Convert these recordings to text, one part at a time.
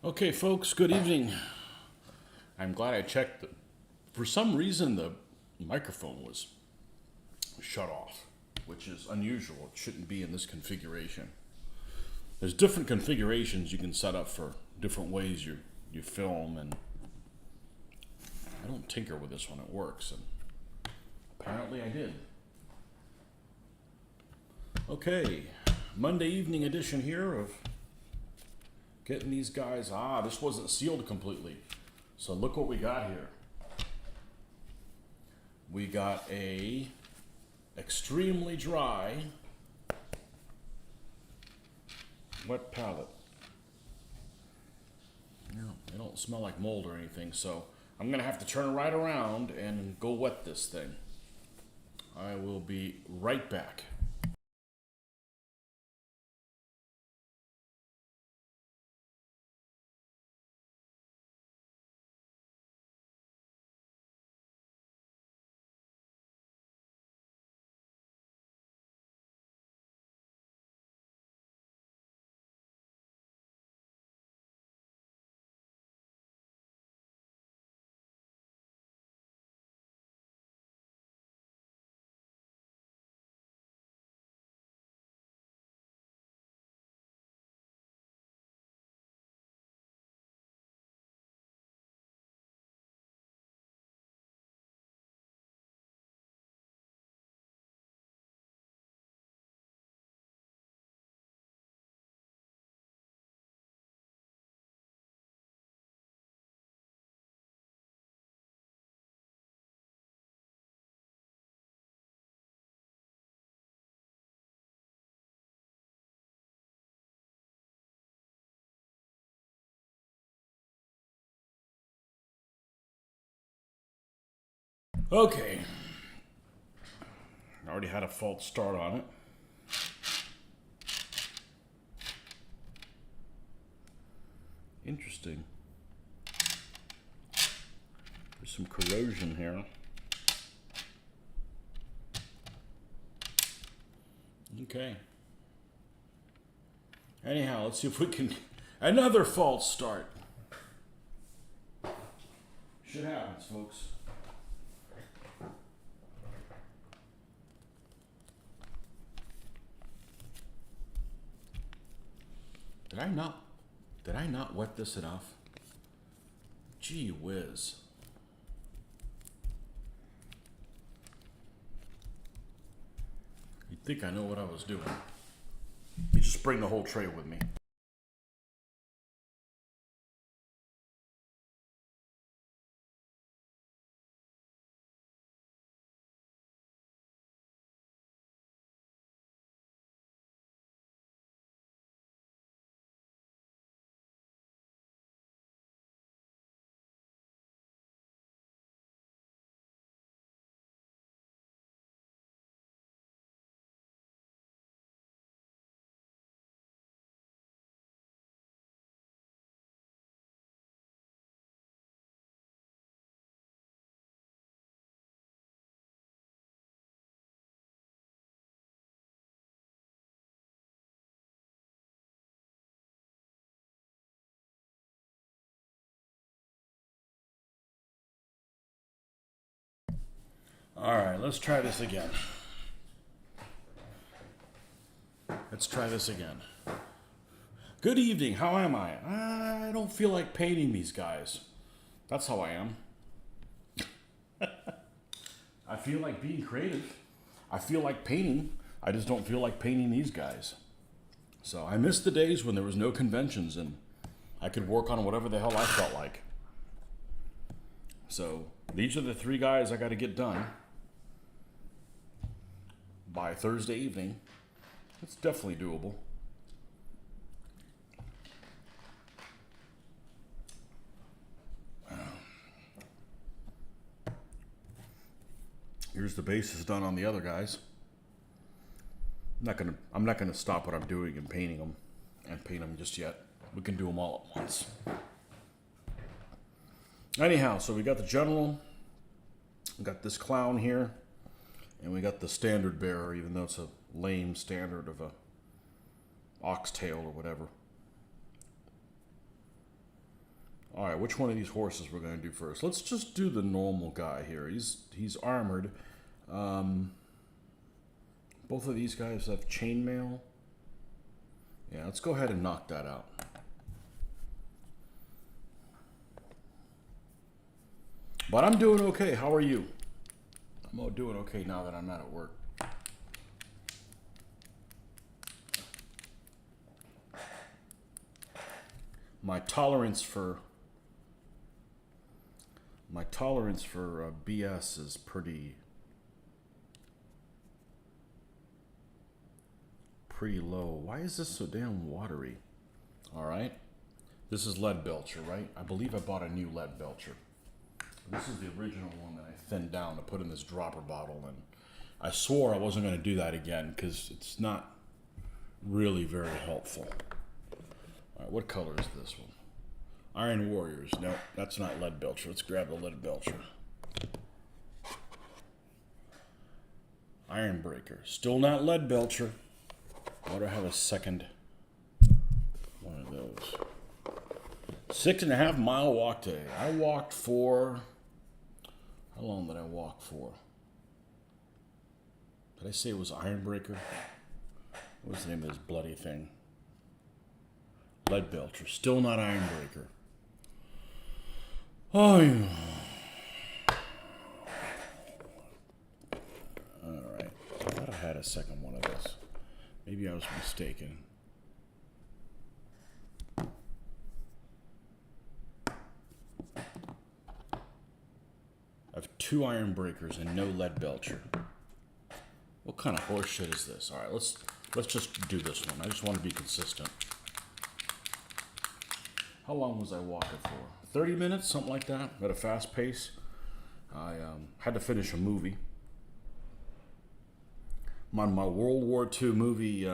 Okay, folks, good evening. I'm glad I checked. For some reason, the microphone was shut off, which is unusual. It shouldn't be in this configuration. There's different configurations you can set up for different ways you film, and I don't tinker with this one. It works, and apparently I did. Okay, Monday evening edition here of getting these guys. This wasn't sealed completely. So look what we got here. We got a extremely dry wet palette. No, they don't smell like mold or anything, so I'm gonna have to turn it right around and go wet this thing. I will be right back. Okay. I already had a false start on it. Interesting. There's some corrosion here. Okay. Anyhow, let's see if we can. Another false start. Shit happens, folks. Did I not wet this enough? Gee whiz. You'd think I know what I was doing. You just bring the whole tray with me. All right, let's try this again. Good evening, how am I? I don't feel like painting these guys. That's how I am. I feel like being creative. I feel like painting. I just don't feel like painting these guys. So I miss the days when there was no conventions and I could work on whatever the hell I felt like. So these are the three guys I got to get done by Thursday evening. It's definitely doable. Here's the bases done on the other guys. I'm not gonna stop what I'm doing and paint them just yet. We can do them all at once. Anyhow, so we got the general, we got this clown here, and we got the standard bearer, even though it's a lame standard of a oxtail or whatever. All right, which one of these horses we're going to do first? Let's just do the normal guy here. He's armored. Both of these guys have chainmail. Yeah, let's go ahead and knock that out. But I'm doing okay. How are you? I'm doing okay now that I'm not at work. My tolerance for BS is pretty low. Why is this so damn watery? All right. This is lead belcher, right? I believe I bought a new lead belcher. This is the original one that I thinned down to put in this dropper bottle, and I swore I wasn't going to do that again because it's not really very helpful. All right, what color is this one? Iron Warriors. No, that's not lead belcher. Let's grab the lead belcher. Iron Breaker. Still not lead belcher. Why do I have a second one of those? 6.5 mile walk today. I walked for... How long did I walk for? Did I say it was Iron Breaker? What was the name of this bloody thing? Lead belcher. Still not Iron Breaker. Oh, yeah. Alright. I thought I had a second one of this. Maybe I was mistaken. I have 2 Iron Breakers and no lead belcher. What kind of horse shit is this? Alright, let's just do this one. I just want to be consistent. How long was I walking for? 30 minutes, something like that, at a fast pace. I had to finish a movie. I'm on my World War II movie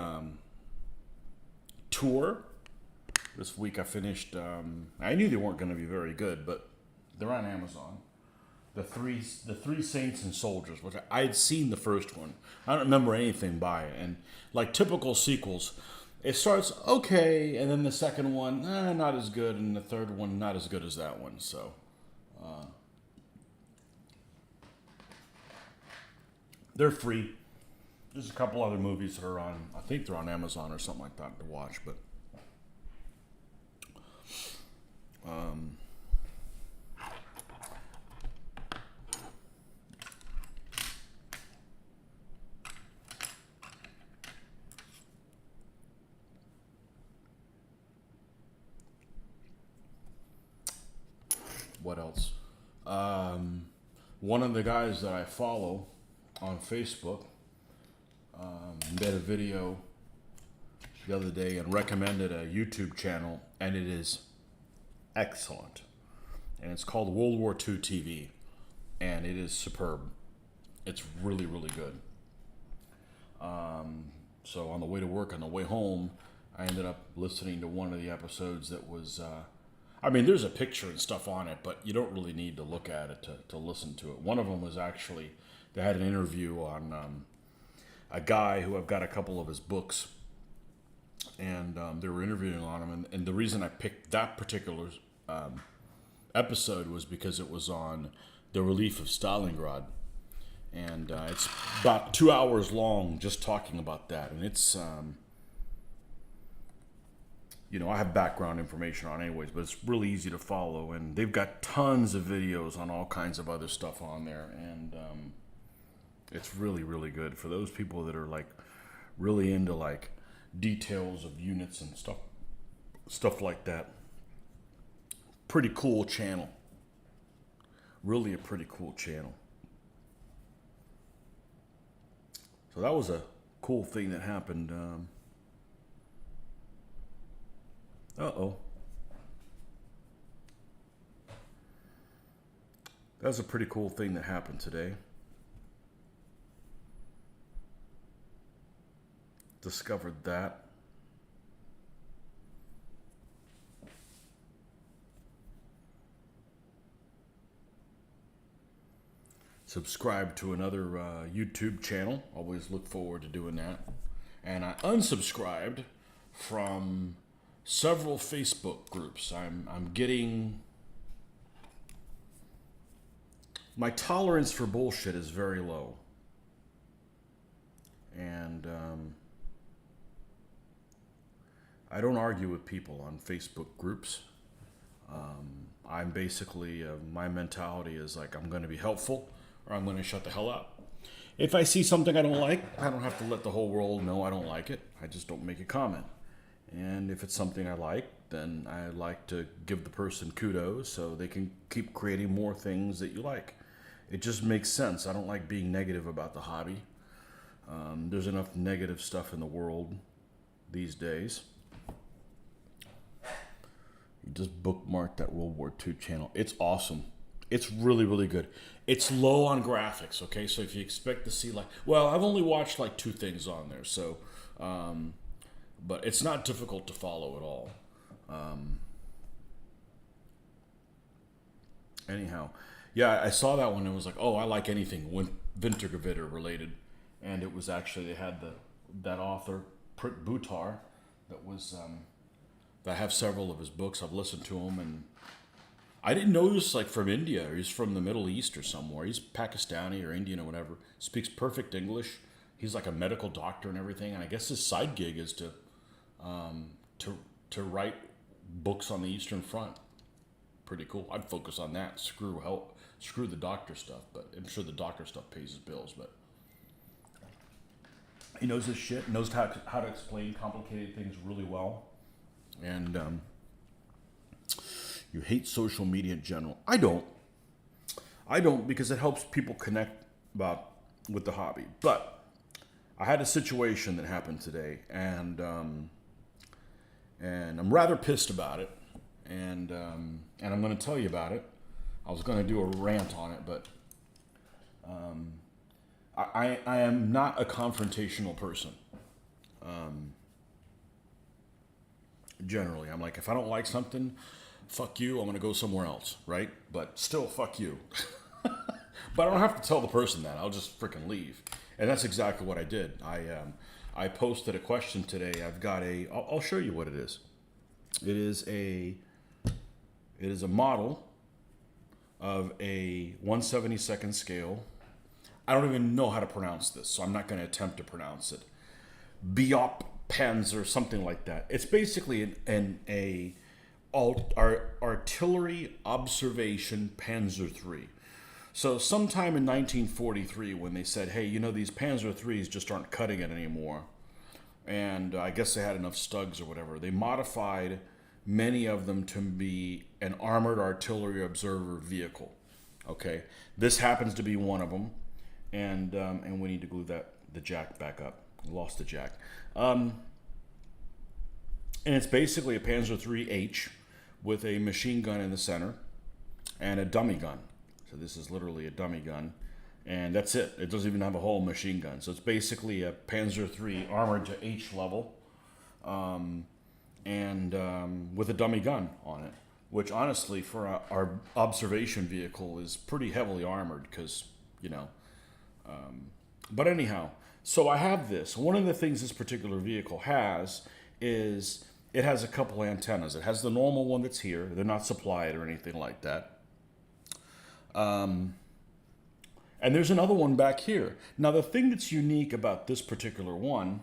tour. This week I finished, I knew they weren't going to be very good, but they're on Amazon. The three Saints and Soldiers, which I had seen the first one. I don't remember anything by it. And like typical sequels, it starts okay, and then the second one, not as good, and the third one, not as good as that one. So, they're free. There's a couple other movies that are on, I think they're on Amazon or something like that to watch, but what else? One of the guys that I follow on Facebook made a video the other day and recommended a YouTube channel, and it is excellent. And it's called World War II TV, and it is superb. It's really, really good. So on the way to work, on the way home, I ended up listening to one of the episodes that was... I mean, there's a picture and stuff on it, but you don't really need to look at it to listen to it. One of them was actually, they had an interview on a guy who I've got a couple of his books, and they were interviewing on him. And the reason I picked that particular episode was because it was on the relief of Stalingrad. And it's about 2 hours long just talking about that. And it's... you know, I have background information on anyways, but it's really easy to follow, and they've got tons of videos on all kinds of other stuff on there, and it's really, really good for those people that are like really into like details of units and stuff like that. Pretty cool channel. Really a pretty cool channel. So that was a cool thing that happened. Uh-oh. That was a pretty cool thing that happened today. Discovered that. Subscribe to another YouTube channel. Always look forward to doing that. And I unsubscribed from several Facebook groups. I'm getting my tolerance for bullshit is very low. And I don't argue with people on Facebook groups. I'm basically, my mentality is like, I'm going to be helpful or I'm going to shut the hell up. If I see something I don't like, I don't have to let the whole world know I don't like it. I just don't make a comment. And if it's something I like, then I like to give the person kudos so they can keep creating more things that you like. It just makes sense. I don't like being negative about the hobby. There's enough negative stuff in the world these days. You just bookmarked that World War II channel. It's awesome. It's really, really good. It's low on graphics, okay? So if you expect to see well, I've only watched 2 things on there, so, but it's not difficult to follow at all. Anyhow, yeah, I saw that one and it was like, oh, I like anything Wintergewitter related. And it was actually, they had that author, Prit Buttar, that was, I have several of his books. I've listened to him, and I didn't know he was from India. Or he's from the Middle East or somewhere. He's Pakistani or Indian or whatever. Speaks perfect English. He's like a medical doctor and everything. And I guess his side gig is to write books on the Eastern Front. Pretty cool. I'd focus on that. Screw the doctor stuff, but I'm sure the doctor stuff pays his bills. But he knows his shit. Knows how to explain complicated things really well. And you hate social media in general. I don't because it helps people connect with the hobby. But I had a situation that happened today, and I'm rather pissed about it. And I'm going to tell you about it. I was going to do a rant on it, but I am not a confrontational person. Generally, I'm like, if I don't like something, fuck you, I'm going to go somewhere else, right? But still, fuck you. But I don't have to tell the person that. I'll just freaking leave. And that's exactly what I did. I posted a question today. I'll show you what it is. It is a model of a 1/72nd scale. I don't even know how to pronounce this, so I'm not going to attempt to pronounce it. Biop Panzer, something like that. It's basically an artillery observation Panzer III. So sometime in 1943, when they said, hey, these Panzer IIIs just aren't cutting it anymore, and I guess they had enough stugs or whatever, they modified many of them to be an armored artillery observer vehicle. Okay, this happens to be one of them, and we need to glue the jack back up. Lost the jack. And it's basically a Panzer III-H with a machine gun in the center and a dummy gun. So this is literally a dummy gun, and that's it. It doesn't even have a whole machine gun. So it's basically a Panzer III armored to H level, and with a dummy gun on it, which honestly for our observation vehicle is pretty heavily armored because, but anyhow, so I have this. One of the things this particular vehicle has is it has a couple antennas. It has the normal one that's here. They're not supplied or anything like that. And there's another one back here. Now, the thing that's unique about this particular one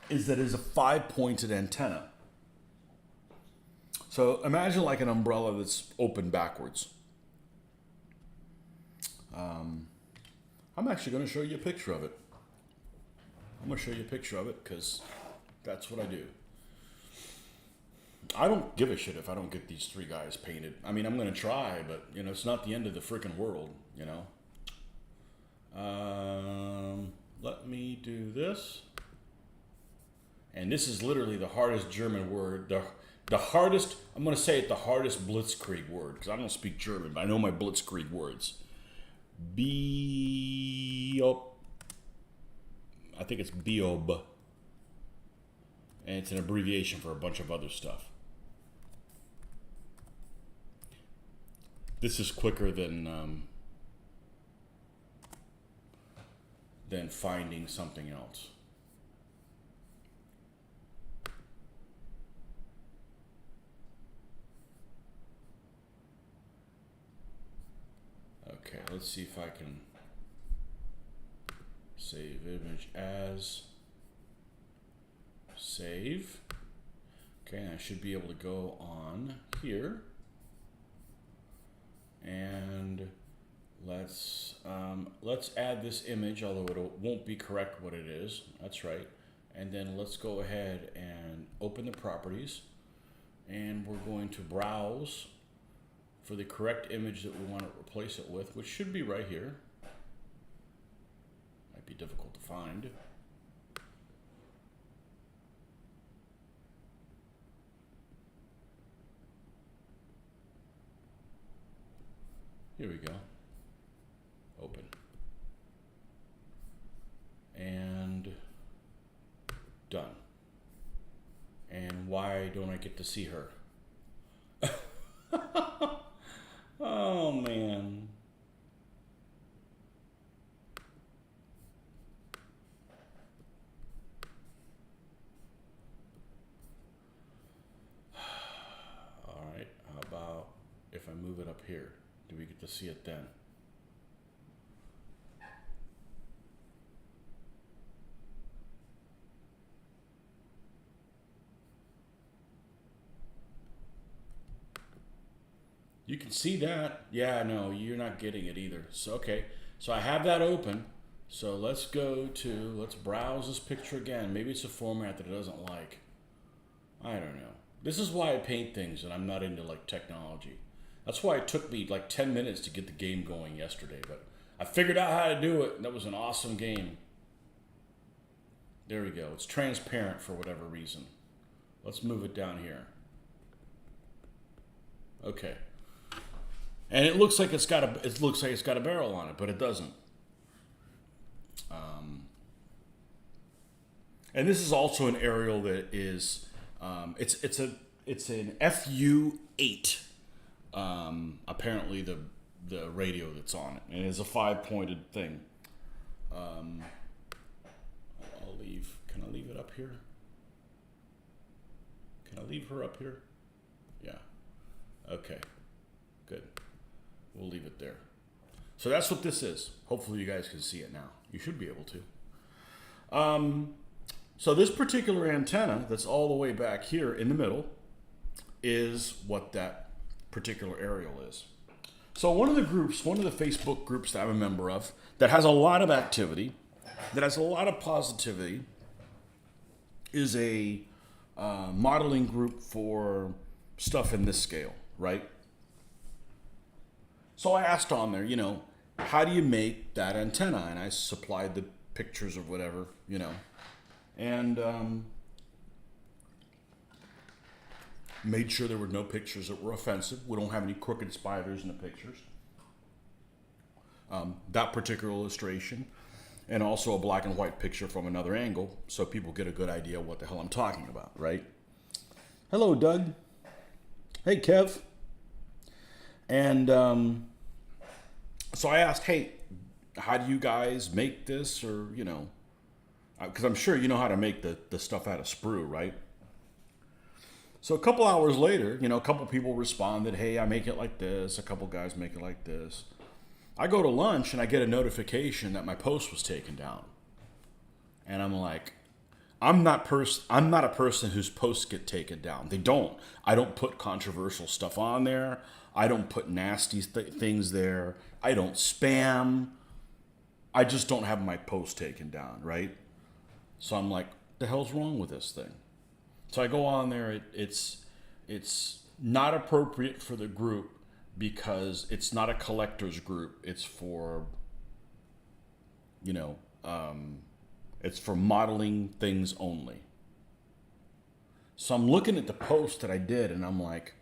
is that it's a 5-pointed antenna. So imagine like an umbrella that's open backwards. I'm actually going to show you a picture of it. I'm going to show you a picture of it because that's what I do. I don't give a shit if I don't get these 3 guys painted. I mean, I'm going to try, but, it's not the end of the freaking world, Let me do this. And this is literally the hardest German word. The hardest, I'm going to say it, the hardest Blitzkrieg word, because I don't speak German, but I know my Blitzkrieg words. Biop. I think it's Biob. And it's an abbreviation for a bunch of other stuff. This is quicker than finding something else. let's see if I can save image as, save. Okay, I should be able to go on here, and let's add this image, although it won't be correct what it is. That's right. And then let's go ahead and open the properties, and we're going to browse for the correct image that we want to replace it with, which should be right here. Might be difficult to find. Here we go. Open. And done. And why don't I get to see her? Oh, man. All right, how about if I move it up here? Do we get to see it then? You can see that. Yeah, no, you're not getting it either. So, okay, so I have that open. So let's browse this picture again. Maybe it's a format that it doesn't like. I don't know. This is why I paint things and I'm not into like technology. That's why it took me like 10 minutes to get the game going yesterday, but I figured out how to do it, and that was an awesome game. There we go. It's transparent for whatever reason. Let's move it down here. Okay. And it looks like it's got a barrel on it, but it doesn't. And this is also an aerial that is it's an FU8. Apparently the radio that's on it, and it's a 5-pointed thing. I'll leave. Can I leave it up here? Can I leave her up here? Yeah. Okay. Good. We'll leave it there. So that's what this is. Hopefully you guys can see it now. You should be able to. So this particular antenna that's all the way back here in the middle is what that particular aerial is. So one of the Facebook groups that I'm a member of that has a lot of activity, that has a lot of positivity, is a modeling group for stuff in this scale, right? So I asked on there, how do you make that antenna? And I supplied the pictures of whatever, and made sure there were no pictures that were offensive. We don't have any crooked spiders in the pictures. That particular illustration, and also a black and white picture from another angle, so people get a good idea what the hell I'm talking about, right? Hello, Doug. Hey, Kev. And so I asked, hey, how do you guys make this? Or, because I'm sure you know how to make the stuff out of sprue, right? So a couple hours later, a couple people responded, hey, I make it like this. A couple guys make it like this. I go to lunch and I get a notification that my post was taken down. And I'm like, I'm not a person whose posts get taken down. They don't. I don't put controversial stuff on there. I don't put nasty things there. I don't spam. I just don't have my post taken down, right? So I'm like, the hell's wrong with this thing? So I go on there. It's not appropriate for the group because it's not a collector's group. It's for, it's for modeling things only. So I'm looking at the post that I did and I'm like,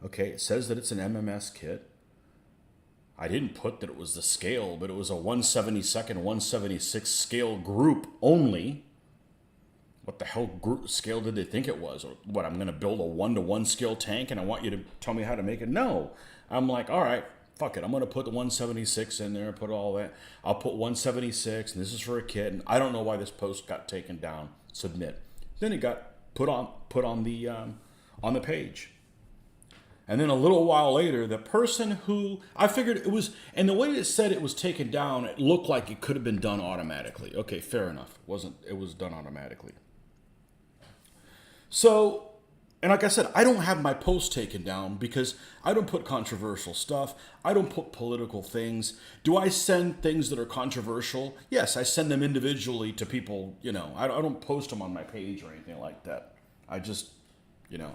okay, it says that it's an MMS kit. I didn't put that it was the scale, but it was a 1/72nd, 1/76 scale group only. What the hell group scale did they think it was? Or what, I'm going to build a 1-to-1 scale tank and I want you to tell me how to make it? No. I'm like, all right, fuck it. I'm going to put the 1/76 in there, put all that. I'll put 1/76 and this is for a kit. And I don't know why this post got taken down. Submit. Then it got put on the page. And then a little while later, the person who I figured it was, and the way it said it was taken down, it looked like it could have been done automatically. Okay, fair enough. It wasn't. It was done automatically. So, and like I said, I don't have my post taken down because I don't put controversial stuff. I don't put political things. Do I send things that are controversial? Yes, I send them individually to people. I don't post them on my page or anything like that. I just,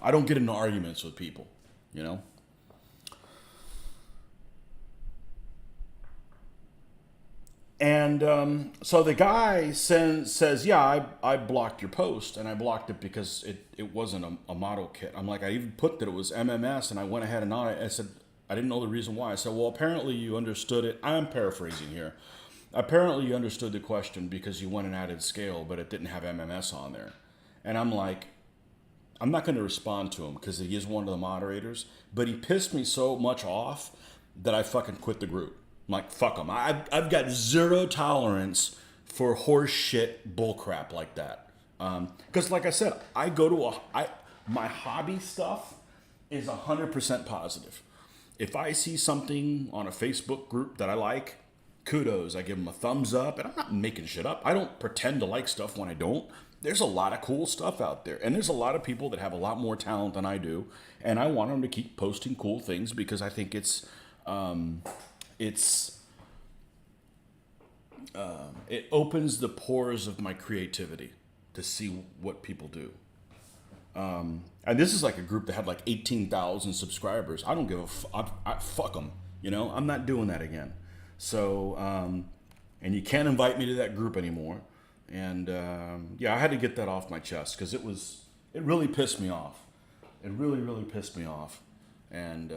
I don't get into arguments with people. And so the guy says, yeah, I blocked your post, and I blocked it because it wasn't a model kit. I'm like, I even put that it was MMS, and I went ahead and I said, I didn't know the reason why. I said, well, apparently you understood it. I'm paraphrasing here. Apparently you understood the question because you went and added scale, but it didn't have MMS on there. And I'm like, I'm not going to respond to him because he is one of the moderators, but he pissed me so much off that I fucking quit the group. I'm like, fuck him. I've got zero tolerance for horse shit bullcrap like that. Because like I said, I go to my hobby stuff is 100% positive. If I see something on a Facebook group that I like, kudos. I give them a thumbs up, and I'm not making shit up. I don't pretend to like stuff when I don't. There's a lot of cool stuff out there, and there's a lot of people that have a lot more talent than I do, and I want them to keep posting cool things because I think it opens the pores of my creativity to see what people do. And this is like a group that had like 18,000 subscribers. I don't give a fuck them. I'm not doing that again. So, and you can't invite me to that group anymore. And yeah, I had to get that off my chest because it really pissed me off. It really, really pissed me off. And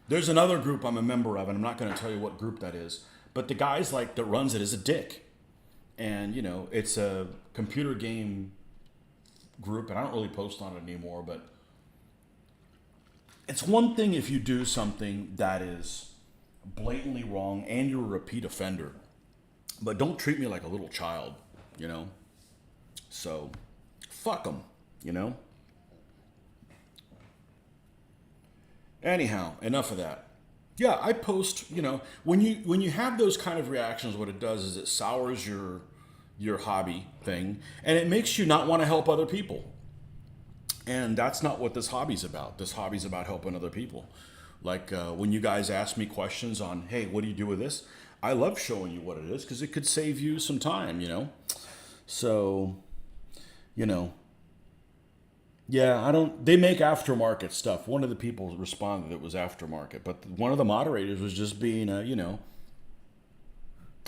there's another group I'm a member of, and I'm not going to tell you what group that is. But the guy's that runs it is a dick. And, it's a computer game group, and I don't really post on it anymore. But it's one thing if you do something that is blatantly wrong and you're a repeat offender. But don't treat me like a little child. So fuck them, Anyhow, enough of that. Yeah, I post, when you have those kind of reactions, what it does is it sours your hobby thing, and it makes you not want to help other people. And that's not what this hobby's about. This hobby's about helping other people. Like when you guys ask me questions on, hey, what do you do with this? I love showing you what it is because it could save you some time, So, yeah, they make aftermarket stuff. One of the people responded it was aftermarket, but one of the moderators was just being I don't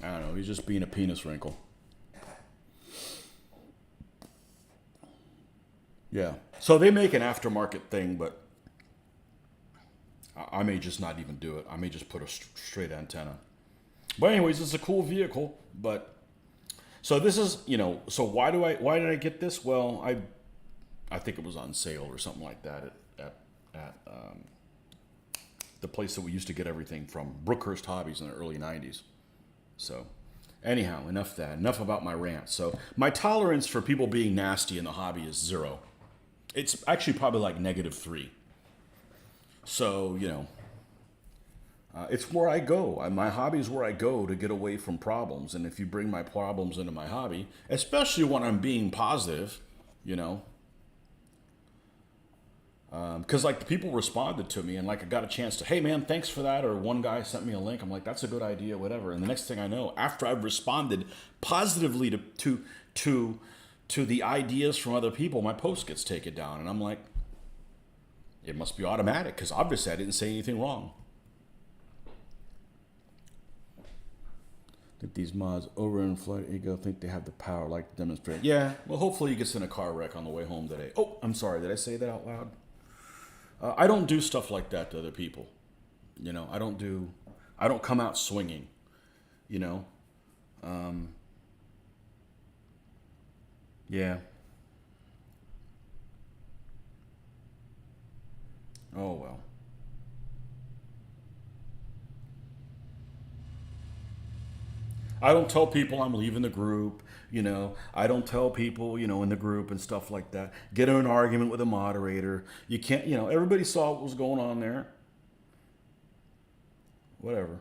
know, he's just being a penis wrinkle. Yeah. So they make an aftermarket thing, but I may just not even do it. I may just put a straight antenna. But anyways, it's a cool vehicle, but so this is, so why did I get this? Well, I think it was on sale or something like that at the place that we used to get everything from, Brookhurst Hobbies, in the early 90s. So anyhow, enough of that. Enough about my rant. So my tolerance for people being nasty in the hobby is 0. It's actually probably like -3. So, it's where I go. My hobby is where I go to get away from problems. And if you bring my problems into my hobby, especially when I'm being positive, because the people responded to me and I got a chance to, hey man, thanks for that. Or one guy sent me a link. I'm like, that's a good idea, whatever. And the next thing I know, after I've responded positively to the ideas from other people, my post gets taken down. And I'm like, it must be automatic because obviously I didn't say anything wrong. That these mods overinflate ego, think they have the power like to demonstrate. Yeah, well, hopefully he gets in a car wreck on the way home today. Oh, I'm sorry, did I say that out loud? I don't do stuff like that to other people. I don't come out swinging, yeah. Oh, well. I don't tell people I'm leaving the group. I don't tell people, in the group and stuff like that. Get in an argument with a moderator. You can't, everybody saw what was going on there. Whatever.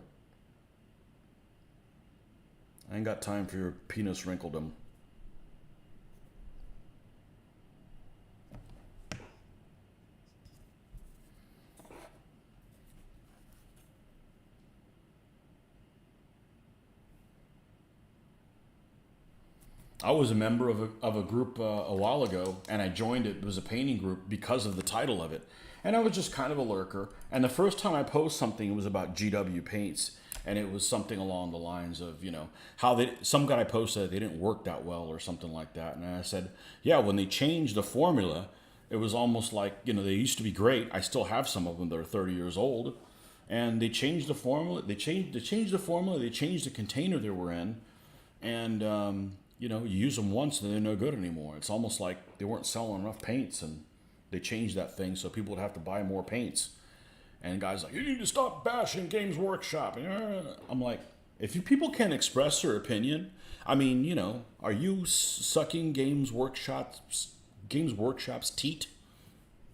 I ain't got time for your penis wrinkledom. I was a member of a group a while ago, and I joined it. It was a painting group because of the title of it. And I was just kind of a lurker. And the first time I posted something, it was about GW paints. And it was something along the lines of, how some guy posted that they didn't work that well or something like that. And I said, yeah, when they changed the formula, it was almost like, they used to be great. I still have some of them that are 30 years old. And they changed the formula. They changed the formula. They changed the container they were in. And, you use them once and they're no good anymore. It's almost like they weren't selling enough paints and they changed that thing so people would have to buy more paints. And guys like, you need to stop bashing Games Workshop. I'm like, if you people can't express their opinion, I mean, are you sucking Games Workshop's teat?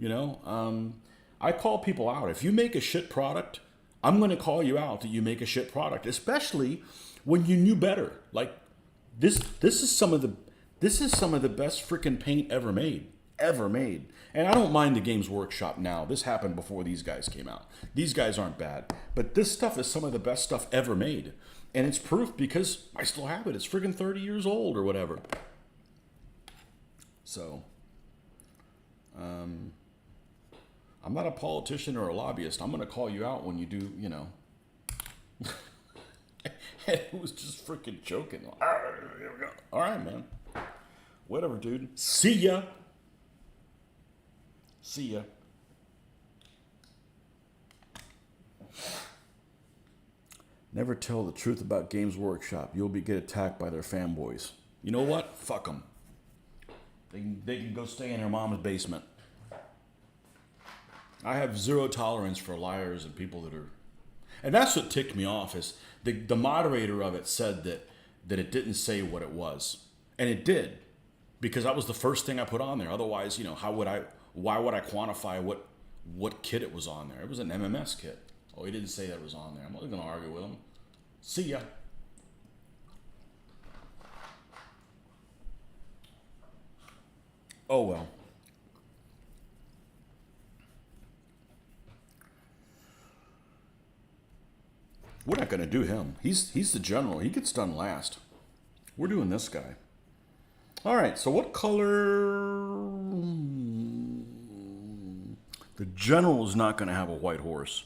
I call people out. If you make a shit product, I'm going to call you out that you make a shit product, especially when you knew better. Like this is some of the best freaking paint ever made. And I don't mind the Games Workshop now. This happened before these guys came out. These guys aren't bad. But this stuff is some of the best stuff ever made. And it's proof because I still have it. It's freaking 30 years old or whatever. So, I'm not a politician or a lobbyist. I'm going to call you out when you do, And it was just freaking joking. Here we go. All right, man. Whatever, dude. See ya. Never tell the truth about Games Workshop. You'll get attacked by their fanboys. You know what? Fuck them. They can go stay in their mom's basement. I have zero tolerance for liars and people that are... And that's what ticked me off is the moderator of it said that it didn't say what it was. And it did. Because that was the first thing I put on there. Otherwise, why would I quantify what kit it was on there? It was an MMS kit. Oh, he didn't say that it was on there. I'm not going to argue with him. See ya. Oh, well. We're not going to do him. He's the general. He gets done last. We're doing this guy. All right, so what color... The general is not going to have a white horse,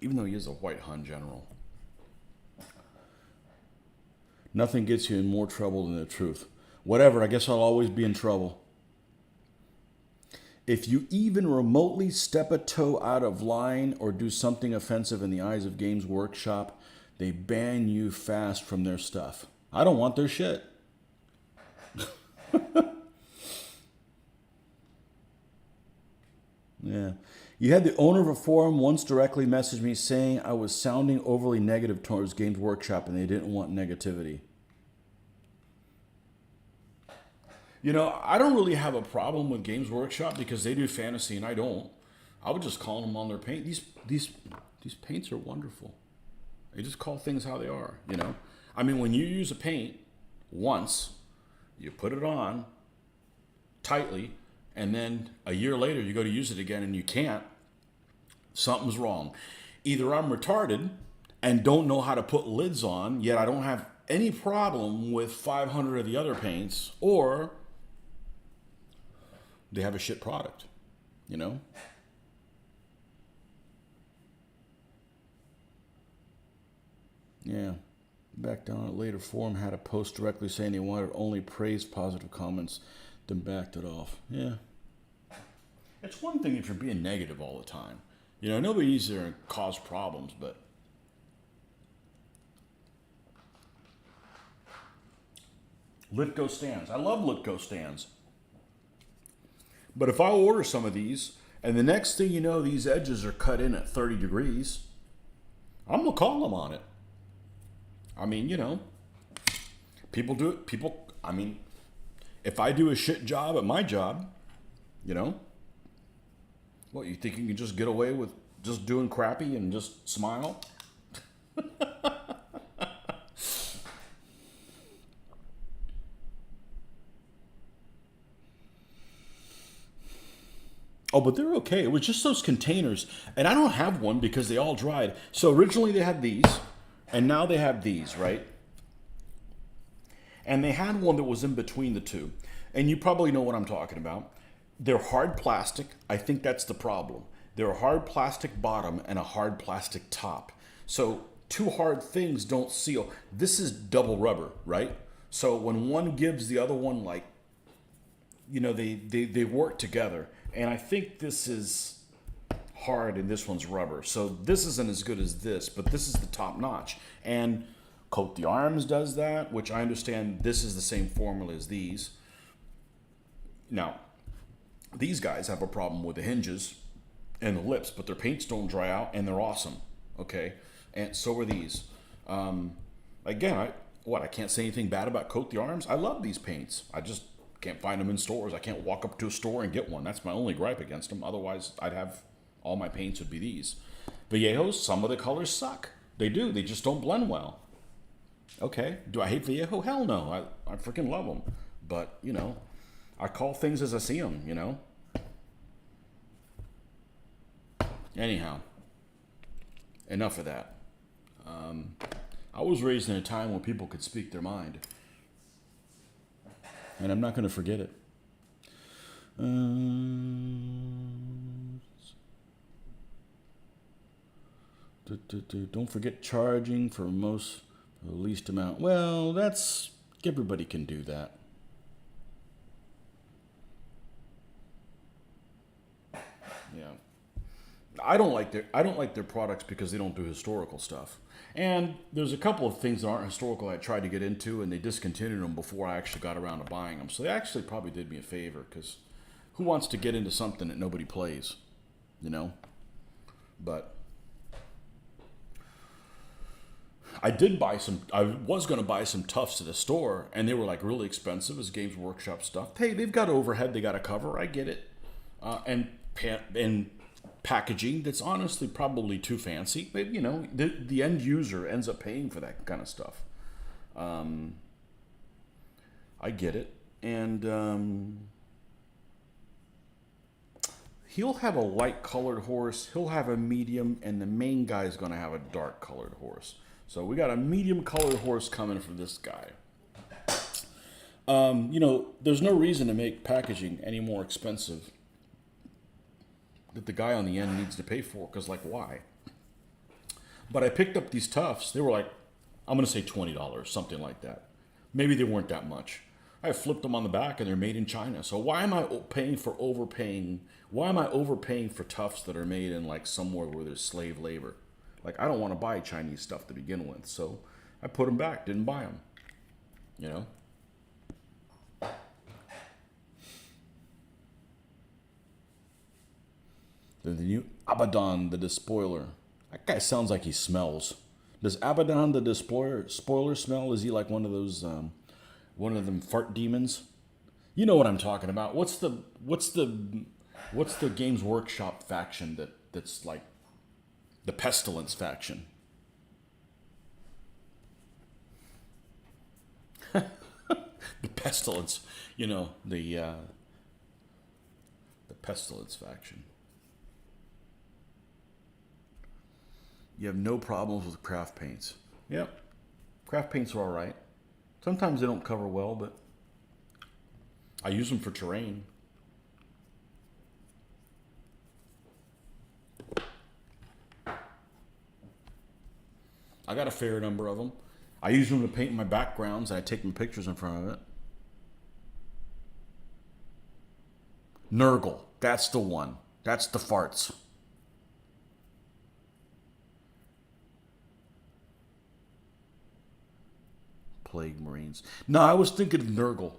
even though he is a white Hun general. Nothing gets you in more trouble than the truth. Whatever, I guess I'll always be in trouble. If you even remotely step a toe out of line or do something offensive in the eyes of Games Workshop, they ban you fast from their stuff. I don't want their shit. Yeah. You had the owner of a forum once directly message me saying I was sounding overly negative towards Games Workshop and they didn't want negativity. I don't really have a problem with Games Workshop because they do fantasy and I don't. I would just call them on their paint. These paints are wonderful. They just call things how they are, I mean, when you use a paint once, you put it on tightly, and then a year later you go to use it again and you can't, something's wrong. Either I'm retarded and don't know how to put lids on, yet I don't have any problem with 500 of the other paints, or they have a shit product, Yeah. Back down at later forum had a post directly saying they wanted only praise positive comments, then backed it off. Yeah. It's one thing if you're being negative all the time. Nobody needs to cause problems, but Litgo stands. I love Litgo stands. But if I order some of these, and the next thing you know, these edges are cut in at 30 degrees, I'm going to call them on it. I mean, People do it. People, I mean, if I do a shit job at my job, you know, what, you think you can just get away with just doing crappy and just smile? Oh, but they're okay. It was just those containers. And I don't have one because they all dried. So originally they had these, and now they have these, right? And they had one that was in between the two. And you probably know what I'm talking about. They're hard plastic. I think that's the problem. They're a hard plastic bottom and a hard plastic top. So two hard things don't seal. This is double rubber, right? So when one gives the other one, like, you know, they work together. And I think this is hard and this one's rubber. So this isn't as good as this, but this is the top notch. And Coat the Arms does that, which I understand this is the same formula as these. Now, these guys have a problem with the hinges and the lips, but their paints don't dry out and they're awesome. Okay, and so are these. Again, I can't say anything bad about Coat the Arms. I love these paints. I just can't find them in stores. I can't walk up to a store and get one. That's my only gripe against them. Otherwise, I'd have all my paints would be these. Vallejos, some of the colors suck. They do. They just don't blend well. Okay. Do I hate Vallejo? Hell no. I freaking love them. But, you know, I call things as I see them, you know. Anyhow, enough of that. I was raised in a time when people could speak their mind. And I'm not going to forget it. Don't forget charging for the least amount. Well, that's, everybody can do that. Yeah. I don't like their products because they don't do historical stuff. And there's a couple of things that aren't historical I tried to get into, and they discontinued them before I actually got around to buying them. So they actually probably did me a favor, because who wants to get into something that nobody plays, you know? But I was going to buy some Tufts at a store, and they were like really expensive as Games Workshop stuff. Hey, they've got overhead they got to cover. I get it. And packaging that's honestly probably too fancy. But, you know, the end user ends up paying for that kind of stuff. I get it. And he'll have a light colored horse, he'll have a medium, and the main guy is going to have a dark colored horse. So we got a medium colored horse coming for this guy. You know, there's no reason to make packaging any more expensive that the guy on the end needs to pay for, because, like, why? But I picked up these Tufts. They were like, I'm going to say $20, something like that. Maybe they weren't that much. I flipped them on the back, and they're made in China. So why am I overpaying? Why am I overpaying for Tufts that are made in, like, somewhere where there's slave labor? Like, I don't want to buy Chinese stuff to begin with. So I put them back, didn't buy them. You know? The new Abaddon the Despoiler. That guy sounds like he smells. Does Abaddon the Despoiler smell? Is he like one of those, one of them fart demons? You know what I'm talking about. What's the Games Workshop faction that's like the Pestilence faction? The Pestilence, you know, the Pestilence faction. You have no problems with craft paints. Yep. Craft paints are all right. Sometimes they don't cover well, but I use them for terrain. I got a fair number of them. I use them to paint my backgrounds, and I take my pictures in front of it. Nurgle. That's the one. That's the farts. Plague Marines. No, I was thinking of Nurgle.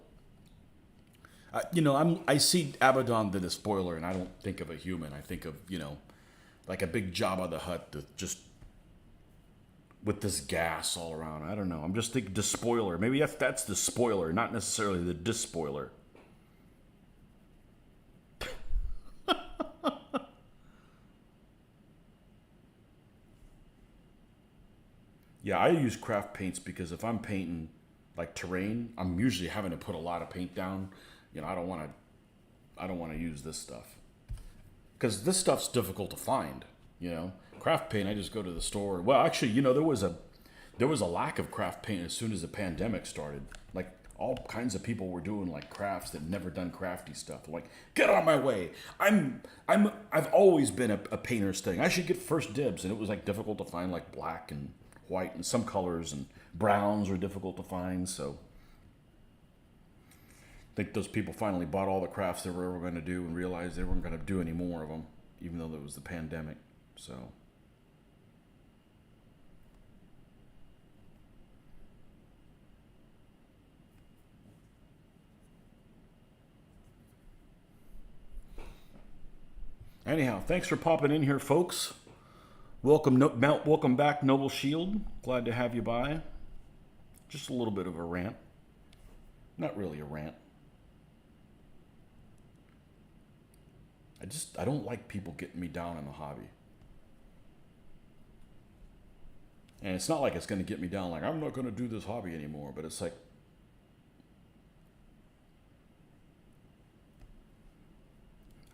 You know, I see Abaddon the Despoiler, and I don't think of a human. I think of, you know, like a big Jabba the Hutt that just with this gas all around. I don't know. I'm just thinking despoiler. Maybe that's the spoiler, not necessarily the despoiler. Yeah, I use craft paints because if I'm painting like terrain, I'm usually having to put a lot of paint down. You know, I don't want to use this stuff because this stuff's difficult to find. You know, craft paint, I just go to the store. Well, actually, you know, there was a lack of craft paint as soon as the pandemic started. Like all kinds of people were doing like crafts that never done crafty stuff. They're like, get out of my way. I've always been a painter's thing. I should get first dibs, and it was like difficult to find like black and white and some colors, and browns are difficult to find. So I think those people finally bought all the crafts they were ever going to do and realized they weren't going to do any more of them, even though there was the pandemic. So anyhow, thanks for popping in here, folks. Welcome back, Noble Shield. Glad to have you by. Just a little bit of a rant. Not really a rant. I don't like people getting me down in the hobby. And it's not like it's going to get me down like, I'm not going to do this hobby anymore. But it's like,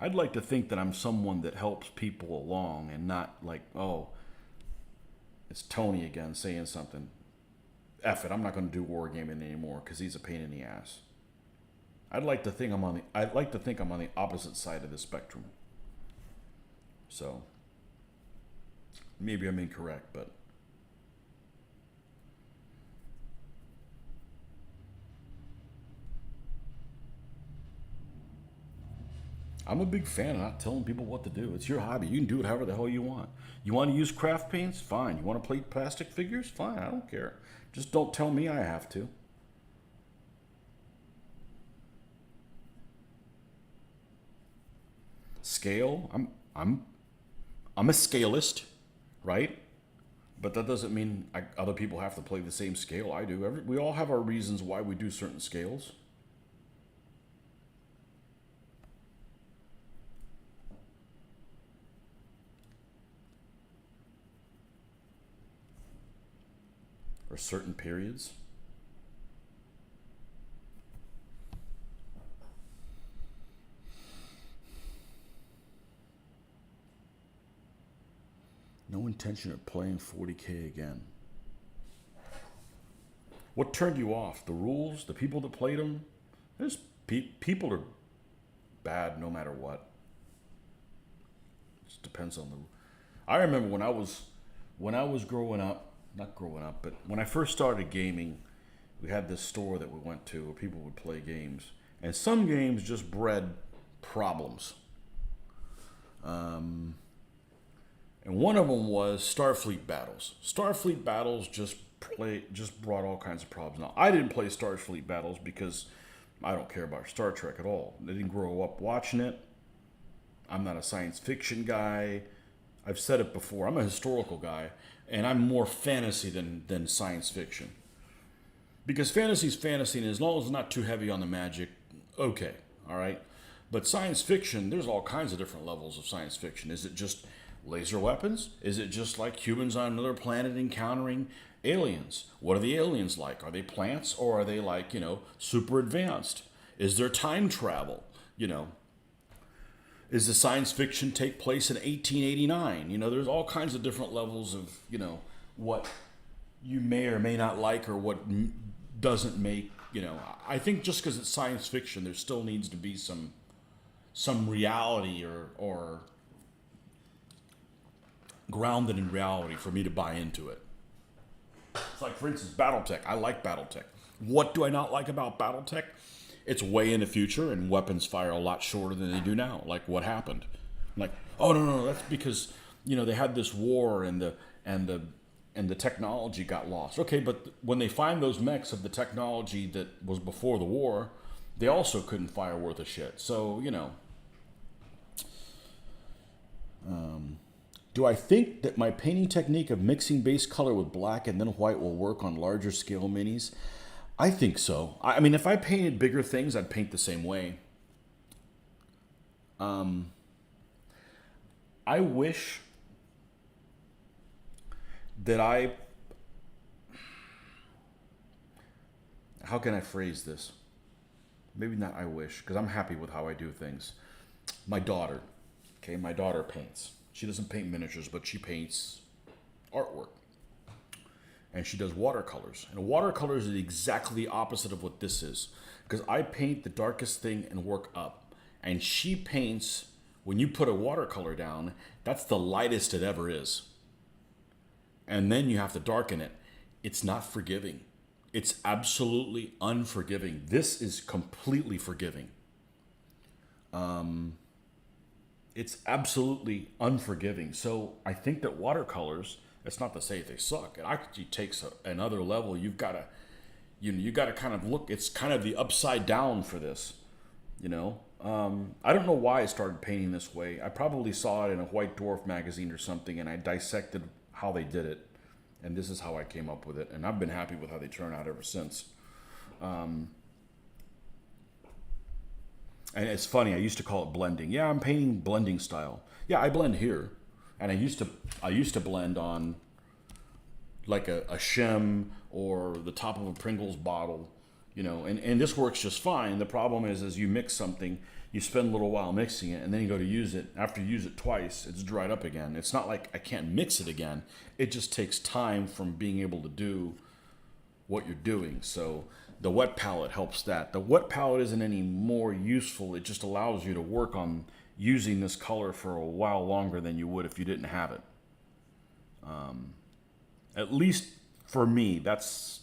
I'd like to think that I'm someone that helps people along and not like, oh, it's Tony again saying something. F it, I'm not going to do wargaming anymore because he's a pain in the ass. I'd like to think I'm on the opposite side of the spectrum. So maybe I'm incorrect, but I'm a big fan of not telling people what to do. It's your hobby. You can do it however the hell you want. You want to use craft paints? Fine. You want to play plastic figures? Fine. I don't care. Just don't tell me I have to. Scale? I'm a scalist, right? But that doesn't mean other people have to play the same scale I do. We all have our reasons why we do certain scales. Or certain periods. No intention of playing 40K again. What turned you off? The rules? The people that played them? There's people are bad no matter what. It just depends on the. I remember when I was growing up. Not growing up, but when I first started gaming, we had this store that we went to where people would play games. And some games just bred problems. And one of them was Starfleet Battles. Starfleet Battles just brought all kinds of problems. Now, I didn't play Starfleet Battles because I don't care about Star Trek at all. I didn't grow up watching it. I'm not a science fiction guy. I've said it before. I'm a historical guy. And I'm more fantasy than science fiction. Because fantasy's fantasy, and as long as it's not too heavy on the magic, okay, all right? But science fiction, there's all kinds of different levels of science fiction. Is it just laser weapons? Is it just like humans on another planet encountering aliens? What are the aliens like? Are they plants or are they like, super advanced? Is there time travel? Is the science fiction take place in 1889? There's all kinds of different levels of, what you may or may not like or what doesn't make, I think just because it's science fiction, there still needs to be some reality or grounded in reality for me to buy into it. It's like, for instance, Battletech. I like Battletech. What do I not like about Battletech? It's way in the future, and weapons fire a lot shorter than they do now. Like, what happened? Like, oh no, that's because they had this war and the technology got lost. Okay, but when they find those mechs of the technology that was before the war, they also couldn't fire worth a shit. So Do I think that my painting technique of mixing base color with black and then white will work on larger scale minis? I think so. I mean, if I painted bigger things, I'd paint the same way. I wish that how can I phrase this? Maybe not I wish, because I'm happy with how I do things. My daughter paints. She doesn't paint miniatures, but she paints artwork. And she does watercolors. And watercolors is exactly the opposite of what this is. Because I paint the darkest thing and work up. And she paints, when you put a watercolor down, that's the lightest it ever is. And then you have to darken it. It's not forgiving. It's absolutely unforgiving. This is completely forgiving. It's absolutely unforgiving. So I think that watercolors, it's not to say they suck. It actually takes another level. You've got to, you got to kind of look. It's kind of the upside down for this, I don't know why I started painting this way. I probably saw it in a White Dwarf magazine or something, and I dissected how they did it. And this is how I came up with it. And I've been happy with how they turn out ever since. And it's funny, I used to call it blending. Yeah, I'm painting blending style. Yeah, I blend here. And I used to blend on like a shim or the top of a Pringles bottle, and this works just fine. The problem is, as you mix something, you spend a little while mixing it, and then you go to use it. After you use it twice, it's dried up again. It's not like I can't mix it again. It just takes time from being able to do what you're doing. So the wet palette helps that. The wet palette isn't any more useful. It just allows you to work on using this color for a while longer than you would if you didn't have it. At least for me, that's,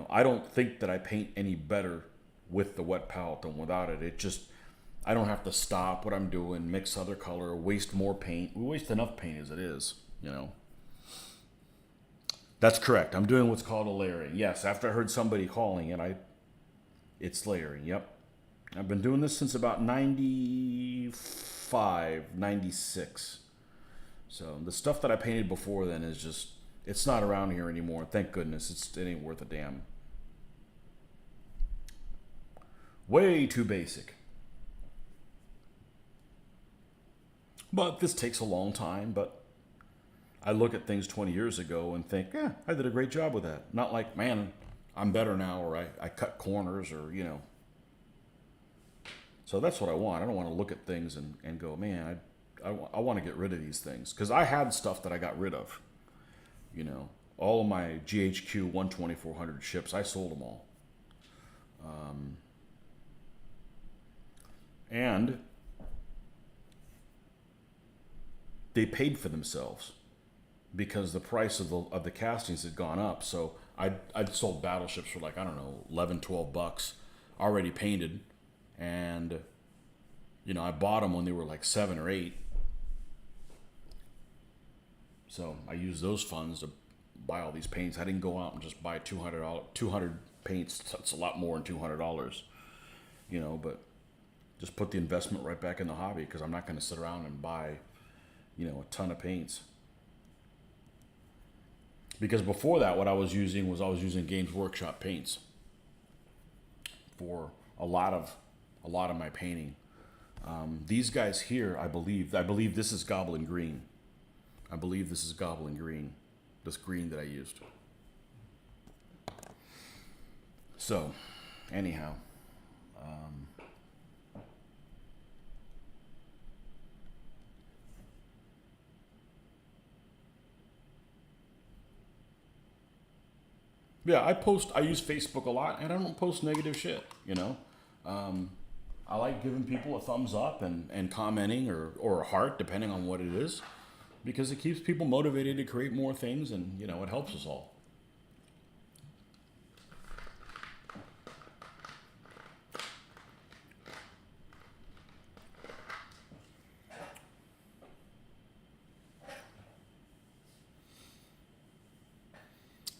I don't think that I paint any better with the wet palette than without it. It just, I don't have to stop what I'm doing, mix other color, waste more paint. We waste enough paint as it is, That's correct. I'm doing what's called a layering. Yes, after I heard somebody calling it, it's layering. Yep. I've been doing this since about 95, 96. So the stuff that I painted before then is just, it's not around here anymore. Thank goodness. It ain't worth a damn. Way too basic. But this takes a long time, but I look at things 20 years ago and think, I did a great job with that. Not like, man, I'm better now, or I cut corners, or, So that's what I want. I don't want to look at things and go, man, I want to get rid of these things. Because I had stuff that I got rid of. All of my GHQ 12400 ships, I sold them all. And they paid for themselves because the price of the castings had gone up. So I'd sold battleships for like, I don't know, 11, 12 bucks already painted. And, I bought them when they were like 7 or 8. So I used those funds to buy all these paints. I didn't go out and just buy 200 paints. That's a lot more than $200, but just put the investment right back in the hobby, because I'm not going to sit around and buy, a ton of paints. Because before that, what I was using Games Workshop paints for a lot of my painting. These guys here, I believe this is Goblin Green. This green that I used. So, anyhow. Yeah, I use Facebook a lot, and I don't post negative shit, I like giving people a thumbs up and commenting or a heart, depending on what it is, because it keeps people motivated to create more things, and, it helps us all.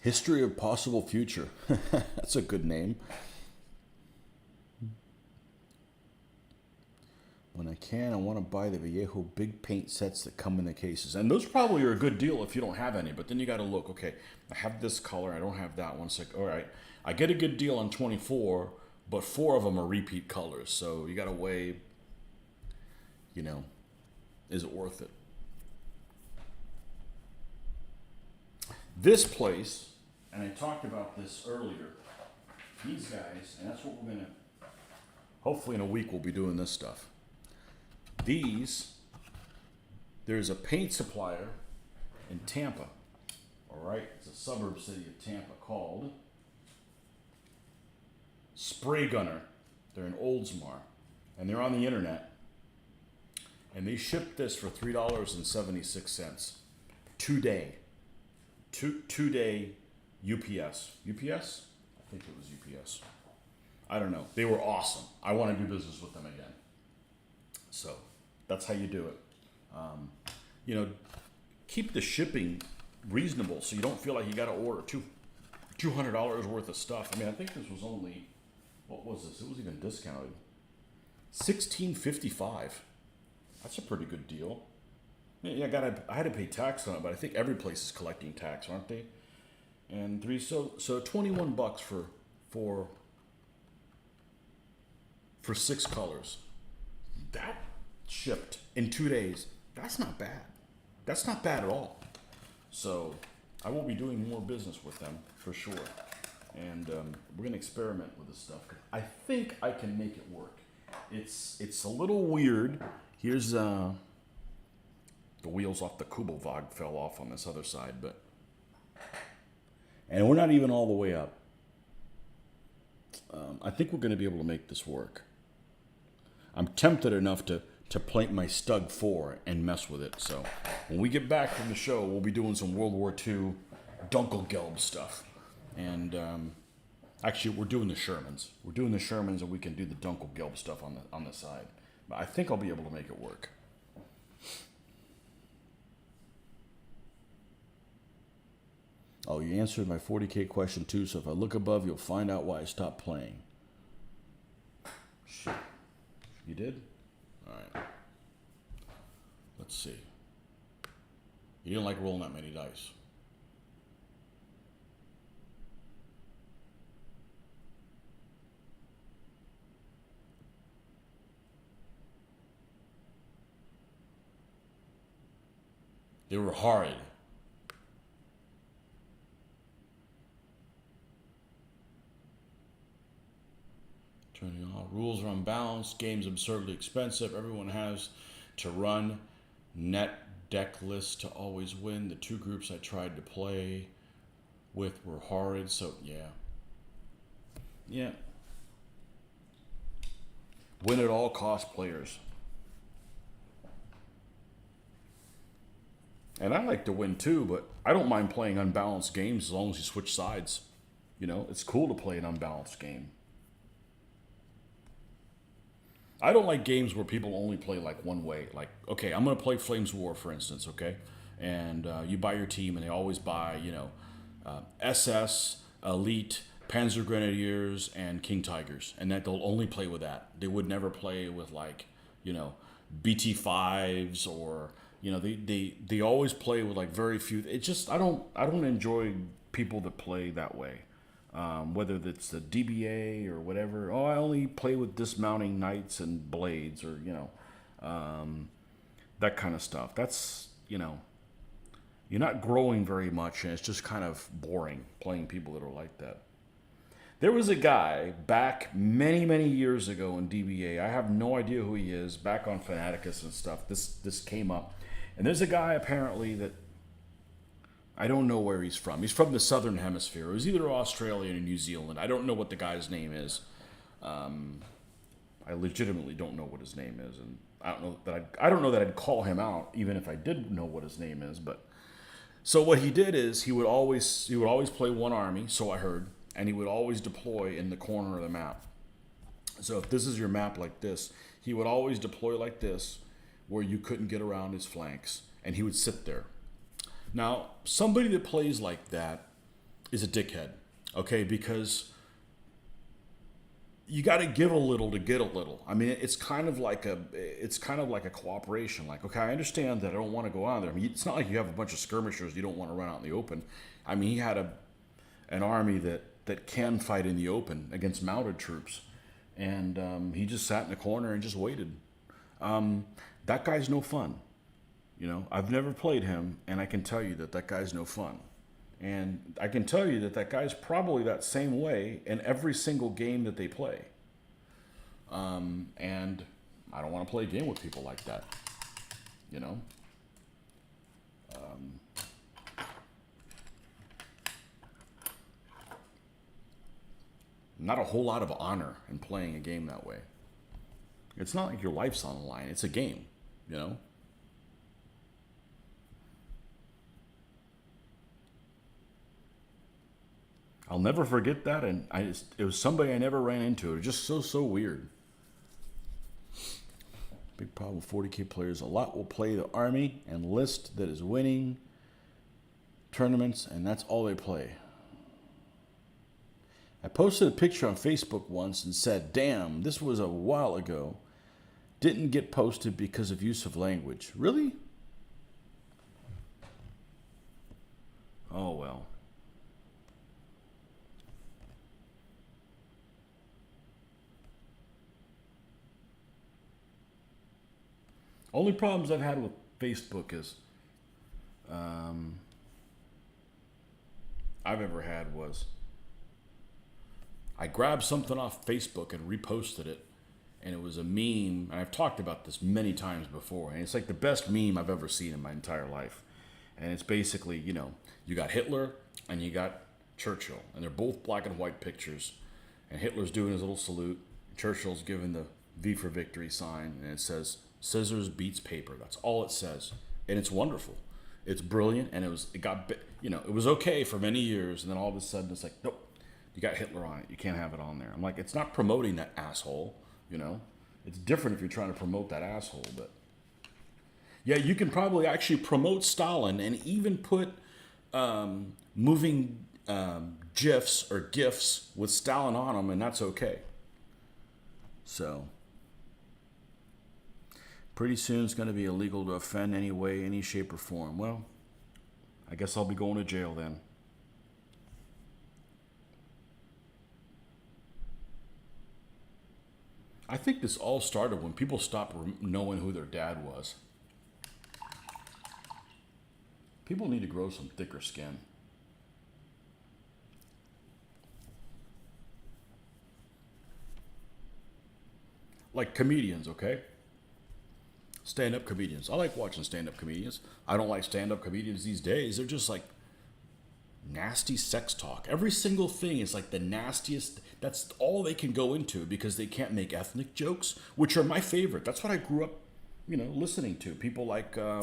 History of Possible Future. That's a good name. When I can. I want to buy the Vallejo big paint sets that come in the cases. And those probably are a good deal if you don't have any. But then you got to look, okay, I have this color. I don't have that one. It's like, all right, I get a good deal on 24, but 4 of them are repeat colors. So you got to weigh, you know, is it worth it? This place, and I talked about this earlier, these guys, and that's what we're going to, hopefully in a week we'll be doing this stuff. These, there's a paint supplier in Tampa, all right? It's a suburb city of Tampa called Spray Gunner. They're in Oldsmar, and they're on the internet. And they shipped this for $3.76. Two-day UPS. UPS? I think it was UPS. I don't know. They were awesome. I want to do business with them again. So that's how you do it. You know, keep the shipping reasonable so you don't feel like you got to order $200 worth of stuff. I mean, I think this was only, what was this? It was even discounted. $16.55. That's a pretty good deal. Yeah, I had to pay tax on it, but I think every place is collecting tax, aren't they? And so $21 for 6 colors. That shipped in 2 days. That's not bad. That's not bad at all. So I will be doing more business with them for sure. And we're gonna experiment with this stuff. I think I can make it work. It's a little weird. Here's the wheels off the Kubelwagen fell off on this other side, and we're not even all the way up. I think we're going to be able to make this work. I'm tempted enough to plant my Stug 4 and mess with it. So when we get back from the show, we'll be doing some World War II Dunkelgelb stuff. And actually, we're doing the Shermans. We're doing the Shermans, and we can do the Dunkelgelb stuff on the side. But I think I'll be able to make it work. Oh, you answered my 40K question too, so if I look above, you'll find out why I stopped playing. Shit. You did? Alright. Let's see. You didn't like rolling that many dice. They were horrid. Turning off. Rules are unbalanced. Game's absurdly expensive. Everyone has to run net deck lists to always win. The 2 groups I tried to play with were horrid. So yeah. Win at all cost players. And I like to win too, but I don't mind playing unbalanced games as long as you switch sides. You know, it's cool to play an unbalanced game. I don't like games where people only play like one way. Like, okay, I'm going to play Flames War, for instance, okay? And you buy your team, and they always buy, you know, SS, Elite, Panzer Grenadiers, and King Tigers. And that they'll only play with that. They would never play with, like, you know, BT5s or, you know, they always play with, like, very few. It just, I don't enjoy people that play that way. Whether it's the DBA or whatever. Oh, I only play with dismounting knights and blades, or, you know, that kind of stuff. That's, you know, you're not growing very much, and it's just kind of boring playing people that are like that. There was a guy back many, many years ago in DBA. I have no idea who he is, back on Fanaticus and stuff. This came up. And there's a guy apparently that I don't know where he's from. He's from the Southern Hemisphere. It was either Australia or New Zealand. I don't know what the guy's name is. I legitimately don't know what his name is, and I don't know that I'd call him out even if I did know what his name is. But so what he did is he would always play one army, so I heard, and he would always deploy in the corner of the map. So if this is your map like this, he would always deploy like this, where you couldn't get around his flanks, and he would sit there. Now, somebody that plays like that is a dickhead, okay? Because you got to give a little to get a little. I mean, it's kind of like a cooperation. Like, okay, I understand that I don't want to go out there. I mean, it's not like you have a bunch of skirmishers you don't want to run out in the open. I mean, he had an army that can fight in the open against mounted troops, and he just sat in the corner and just waited. That guy's no fun. I've never played him, and I can tell you that guy's no fun. And I can tell you that guy's probably that same way in every single game that they play. And I don't want to play a game with people like that. You know? Not a whole lot of honor in playing a game that way. It's not like your life's on the line. It's a game, you know? I'll never forget that, and it was somebody I never ran into. It was just so weird. Big problem with 40K players. A lot will play the army and list that is winning tournaments, and that's all they play. I posted a picture on Facebook once and said, damn, this was a while ago. Didn't get posted because of use of language. Really? Oh, well. Only problems I've had with Facebook is I've ever had was I grabbed something off Facebook and reposted it, and it was a meme, and I've talked about this many times before, and it's like the best meme I've ever seen in my entire life. And it's basically, you got Hitler and you got Churchill, and they're both black and white pictures, and Hitler's doing his little salute, Churchill's giving the V for victory sign, and it says, scissors beats paper. That's all it says. And it's wonderful. It's brilliant, and it was okay for many years, and then all of a sudden it's like, nope, you got Hitler on it. You can't have it on there. I'm like, it's not promoting that asshole, It's different if you're trying to promote that asshole, but yeah, you can probably actually promote Stalin and even put moving GIFs or GIFs with Stalin on them, and that's okay. So pretty soon it's going to be illegal to offend any way, any shape or form. Well, I guess I'll be going to jail then. I think this all started when people stopped knowing who their dad was. People need to grow some thicker skin. Like comedians, okay? Stand-up comedians. I like watching stand-up comedians. I don't like stand-up comedians these days. They're just like nasty sex talk. Every single thing is like the nastiest. That's all they can go into because they can't make ethnic jokes, which are my favorite. That's what I grew up, listening to. People like, oh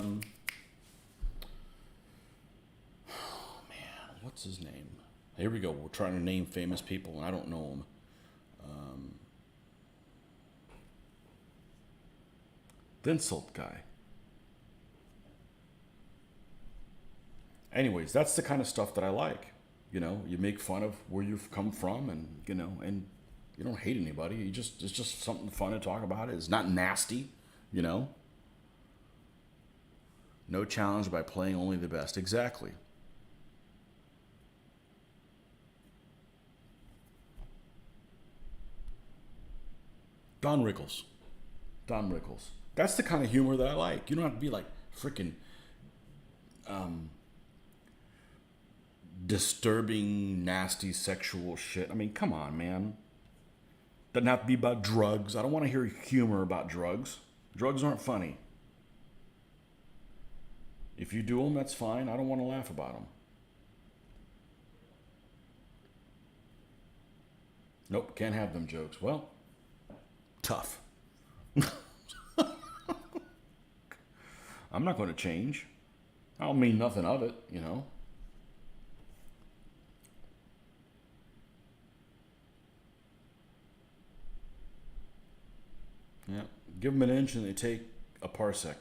man, what's his name? Here we go. We're trying to name famous people, and I don't know them. The insult guy. Anyways, that's the kind of stuff that I like. You make fun of where you've come from, and and you don't hate anybody. It's just something fun to talk about. It's not nasty, No challenge by playing only the best. Exactly. Don Rickles. That's the kind of humor that I like. You don't have to be like freaking disturbing, nasty, sexual shit. I mean, come on, man. Doesn't have to be about drugs. I don't want to hear humor about drugs. Drugs aren't funny. If you do them, that's fine. I don't want to laugh about them. Nope, can't have them jokes. Well, tough. I'm not going to change. I don't mean nothing of it, Yeah, give them an inch and they take a parsec.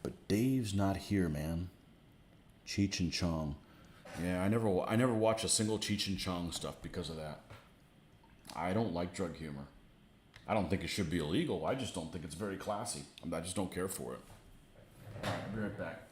But Dave Dave's not here, man. Cheech and Chong. Yeah, I never watch a single Cheech and Chong stuff because of that. I don't like drug humor. I don't think it should be illegal. I just don't think it's very classy. I just don't care for it. All right, I'll be right back.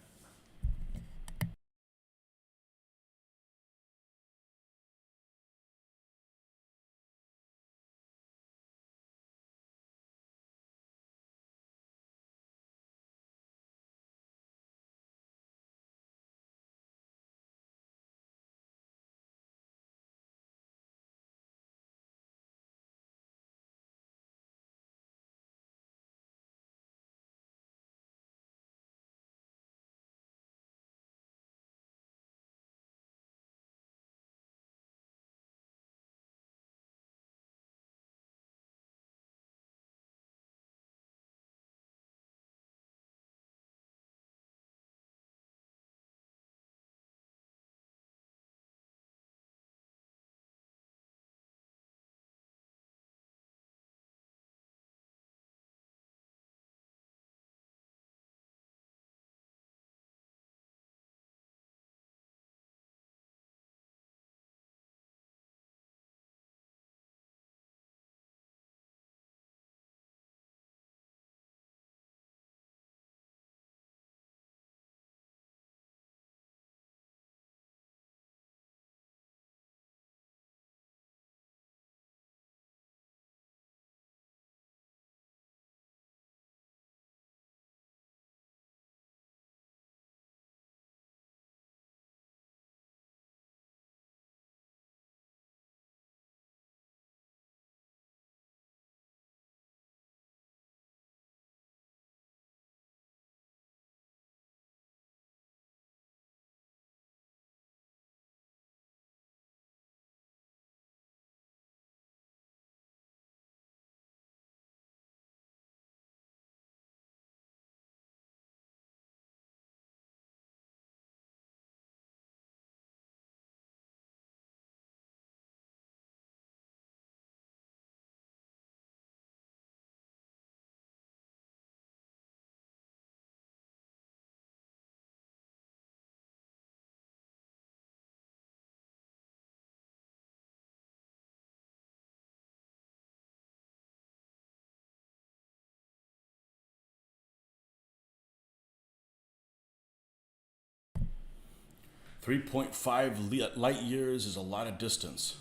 .5 light years is a lot of distance.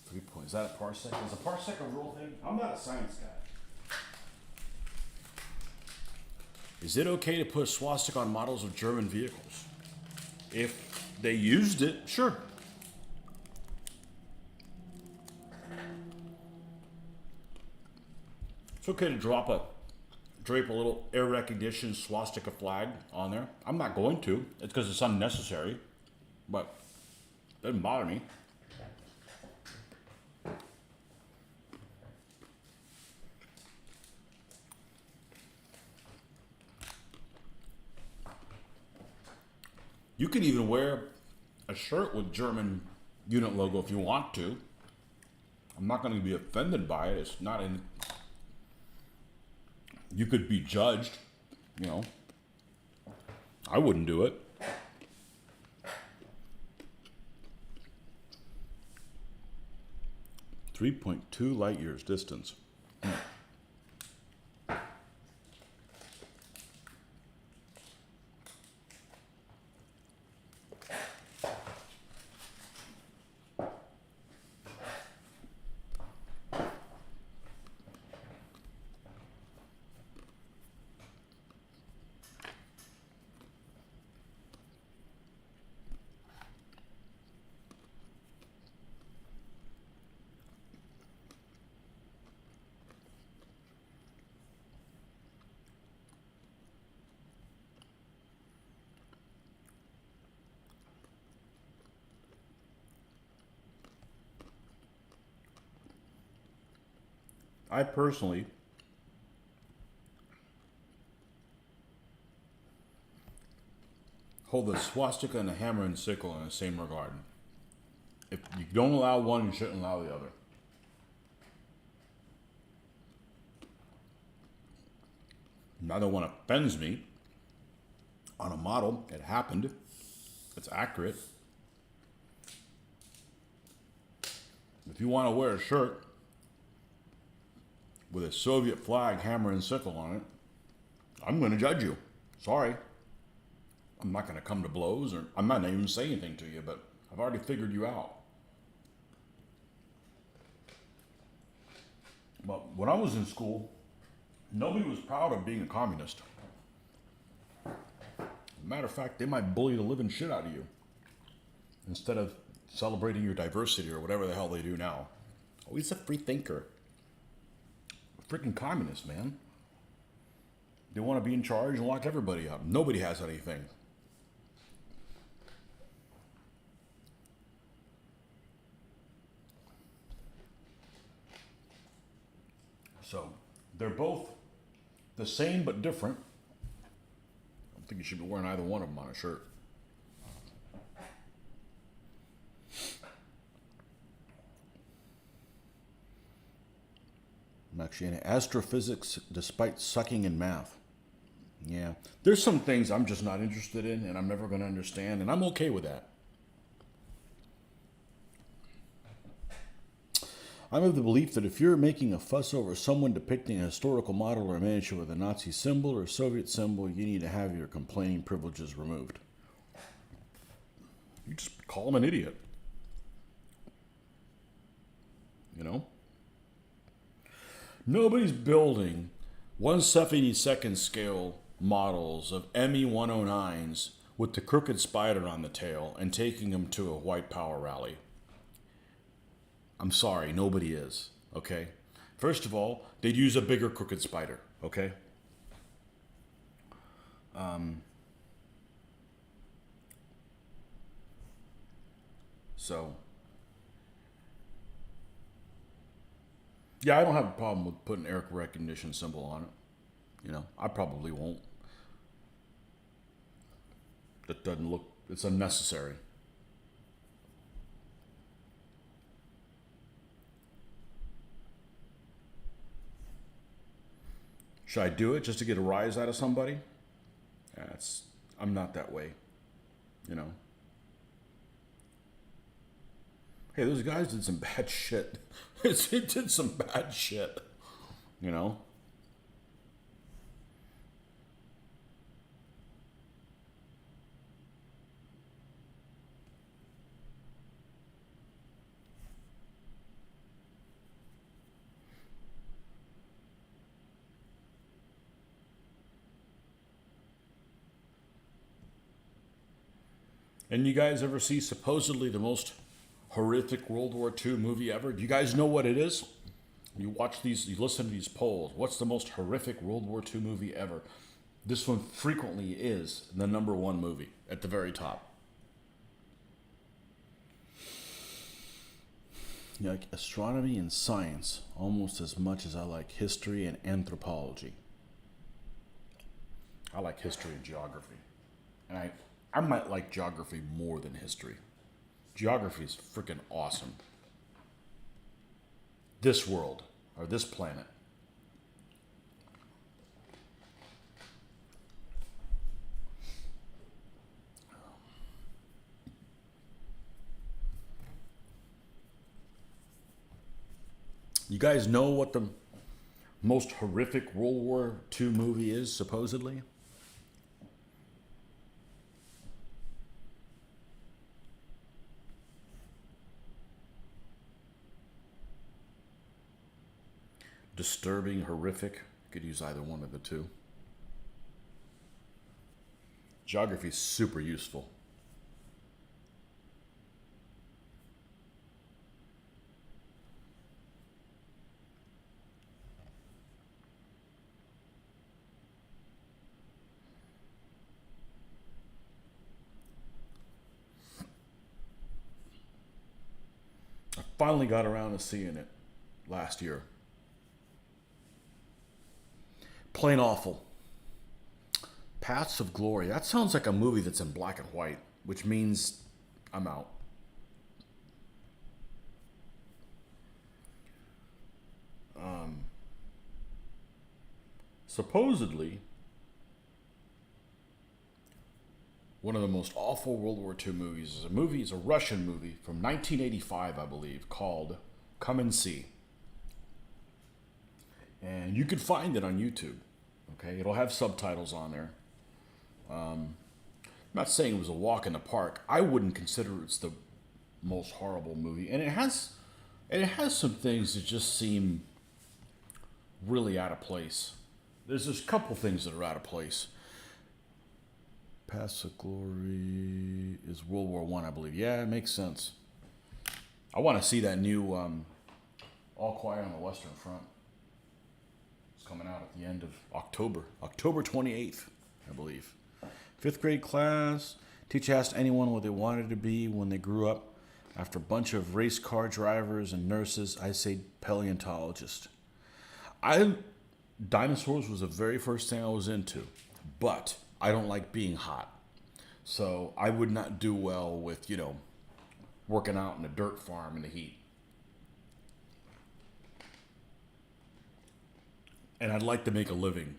3 point. Is that a parsec? Is a parsec a real thing? I'm not a science guy. Is it okay to put a swastika on models of German vehicles? If they used it, sure. It's okay to drape a little air recognition swastika flag on there. I'm not going to. It's because it's unnecessary, but it doesn't bother me. You can even wear a shirt with German unit logo if you want to. I'm not going to be offended by it. It's not in. You could be judged, you know. I wouldn't do it. .2 light years distance. I personally hold the swastika and the hammer and sickle in the same regard. If you don't allow one, you shouldn't allow the other. Neither one offends me. on a model. It happened. It's accurate. If you want to wear a shirt with a Soviet flag, hammer, and sickle on it, I'm going to judge you. Sorry. I'm not going to come to blows, or I'm not going to even say anything to you, but I've already figured you out. But when I was in school, nobody was proud of being a communist. Matter of fact, they might bully the living shit out of you instead of celebrating your diversity or whatever the hell they do now. Oh, he's a free thinker. A freaking communist, man. They want to be in charge and lock everybody up. Nobody has anything. So, they're both the same but different. I don't think you should be wearing either one of them on a shirt. I'm actually in astrophysics despite sucking in math. Yeah. There's some things I'm just not interested in and I'm never going to understand, and I'm okay with that. I'm of the belief that if you're making a fuss over someone depicting a historical model or a miniature with a Nazi symbol or Soviet symbol, you need to have your complaining privileges removed. You just call them an idiot. You know? Nobody's building 1/72nd scale models of ME-109s with the crooked spider on the tail and taking them to a white power rally. I'm sorry, nobody is, okay? First of all, they'd use a bigger crooked spider, okay? Yeah, I don't have a problem with putting Eric recognition symbol on it. You know, I probably won't. That doesn't look, it's unnecessary. Should I do it just to get a rise out of somebody? I'm not that way, you know. Hey, those guys did some bad shit. It did some bad shit, you know. And you guys ever see supposedly the most horrific World War II movie ever? Do you guys know what it is? You watch these, you listen to these polls. What's the most horrific World War II movie ever? This one frequently is the #1 movie at the very top. You like astronomy and science almost as much as I like history and anthropology. I like history and geography. And I might like geography more than history. Geography is freaking awesome. This world, or this planet. You guys know what the most horrific World War II movie is, supposedly? Disturbing, horrific. Could use either one of the two. Geography is super useful. I finally got around to seeing it last year. Plain awful. Paths of Glory. That sounds like a movie that's in black and white, which means I'm out. Supposedly, one of the most awful World War II movies is a movie. It's a Russian movie from 1985, I believe, called Come and See. And you can find it on YouTube. Okay, it'll have subtitles on there. I'm not saying it was a walk in the park. I wouldn't consider it's the most horrible movie, and it has some things that just seem really out of place. There's a couple things that are out of place. Paths of Glory is World War One, I believe. Yeah, it makes sense. I want to see that new All Quiet on the Western Front. It's coming out at the end of October 28th, I believe. 5th grade class. Teacher asked anyone what they wanted to be when they grew up. After a bunch of race car drivers and nurses, I say paleontologist. Dinosaurs was the very first thing I was into, but I don't like being hot. So I would not do well with, working out in a dirt farm in the heat. And I'd like to make a living.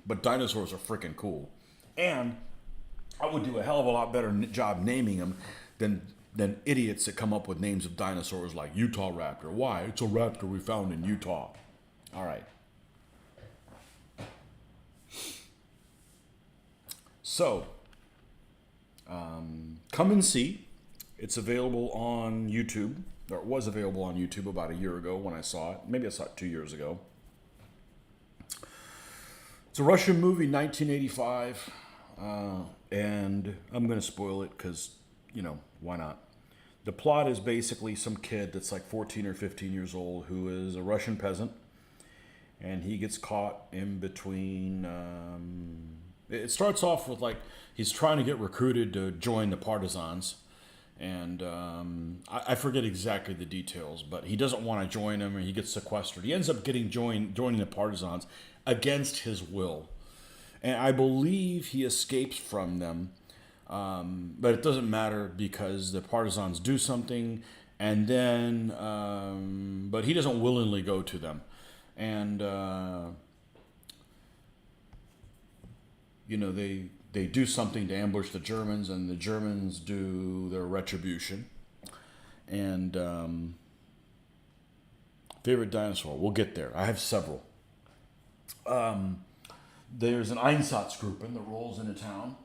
But dinosaurs are freaking cool. And I would do a hell of a lot better job naming them than idiots that come up with names of dinosaurs like Utah raptor. Why? It's a raptor we found in Utah. All right. So, Come and See. It's available on YouTube. Or it was available on YouTube about a year ago when I saw it. Maybe I saw it 2 years ago. It's a Russian movie, 1985. And I'm going to spoil it because, why not? The plot is basically some kid that's like 14 or 15 years old who is a Russian peasant. And he gets caught in between... it starts off with he's trying to get recruited to join the partisans. And I forget exactly the details, but he doesn't want to join them, and he gets sequestered. He ends up joining the partisans against his will. And I believe he escapes from them, but it doesn't matter because the partisans do something, and then, but he doesn't willingly go to them. And, they do something to ambush the Germans, and the Germans do their retribution. And favorite dinosaur, we'll get there. I have several. There's an Einsatzgruppen that rolls into town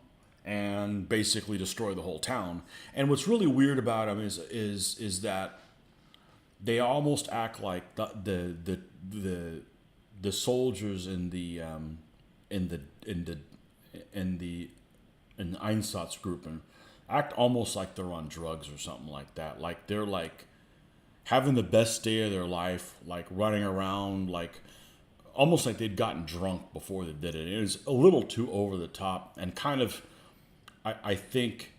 and basically destroy the whole town. And what's really weird about them is that they almost act like the soldiers in the Einsatzgruppen act almost like they're on drugs or something like that. Like they're like having the best day of their life, like running around, like almost like they'd gotten drunk before they did it. It was a little too over the top and kind of, I think,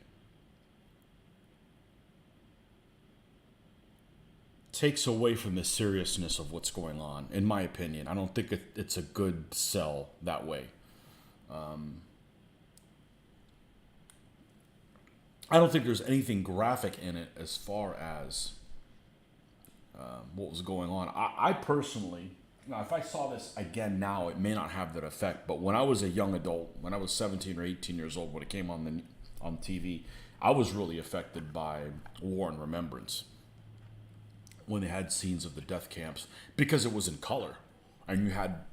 takes away from the seriousness of what's going on, in my opinion. I don't think it's a good sell that way. I don't think there's anything graphic in it as far as what was going on. I personally, if I saw this again now, it may not have that effect. But when I was a young adult, when I was 17 or 18 years old, when it came on TV, I was really affected by War and Remembrance when they had scenes of the death camps because it was in color, and you had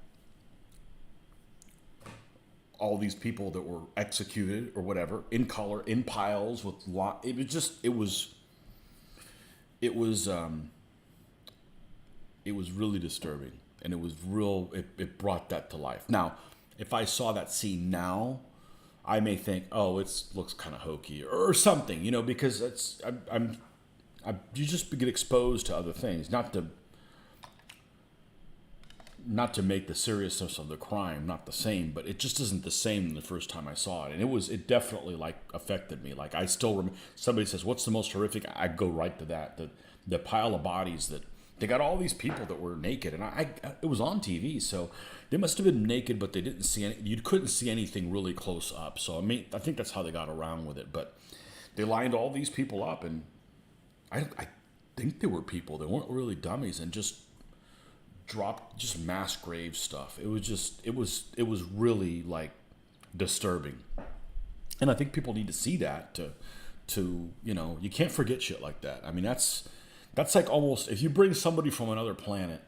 all these people that were executed or whatever in color, in piles with it was really disturbing, and it brought that to life. Now, if I saw that scene now, I may think, oh, it looks kind of hokey or something, because you just get exposed to other things, not to make the seriousness of the crime not the same, but it just isn't the same than the first time I saw it. And it definitely affected me. Like I still remember, somebody says, what's the most horrific? I go right to that. The pile of bodies that they got, all these people that were naked, and it was on TV. So they must've been naked, but they didn't see you couldn't see anything really close up. So I think that's how they got around with it, but they lined all these people up, and I think they were people. They weren't really dummies, and just dropped just mass grave stuff. It was really disturbing. And I think people need to see that to you can't forget shit like that. I mean, that's like almost, if you bring somebody from another planet,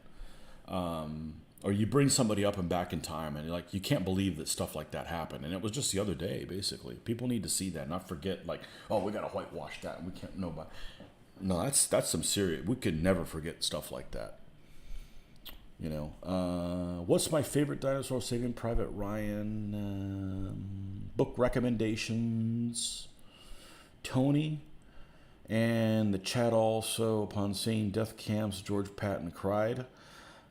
or you bring somebody up and back in time, and like, you can't believe that stuff like that happened. And it was just the other day, basically. People need to see that, not forget, like, oh, we got to whitewash that. We can't know about. No, that's some serious. We could never forget stuff like that. What's my favorite dinosaur? Saving Private Ryan. Book recommendations. Tony. And the chat also, upon seeing death camps, George Patton cried.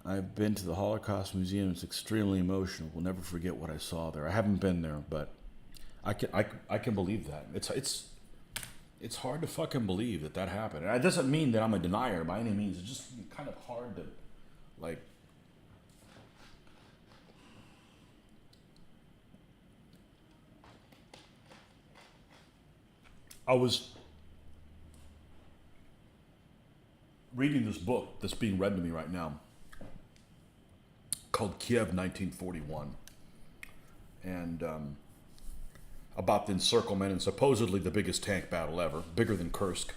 I've been to the Holocaust Museum. It's extremely emotional. We'll never forget what I saw there. I haven't been there, but I can believe that. It's hard to fucking believe that happened. And it doesn't mean that I'm a denier by any means. It's just kind of hard to, like, I was reading this book that's being read to me right now called Kiev 1941, and about the encirclement and supposedly the biggest tank battle ever, bigger than Kursk,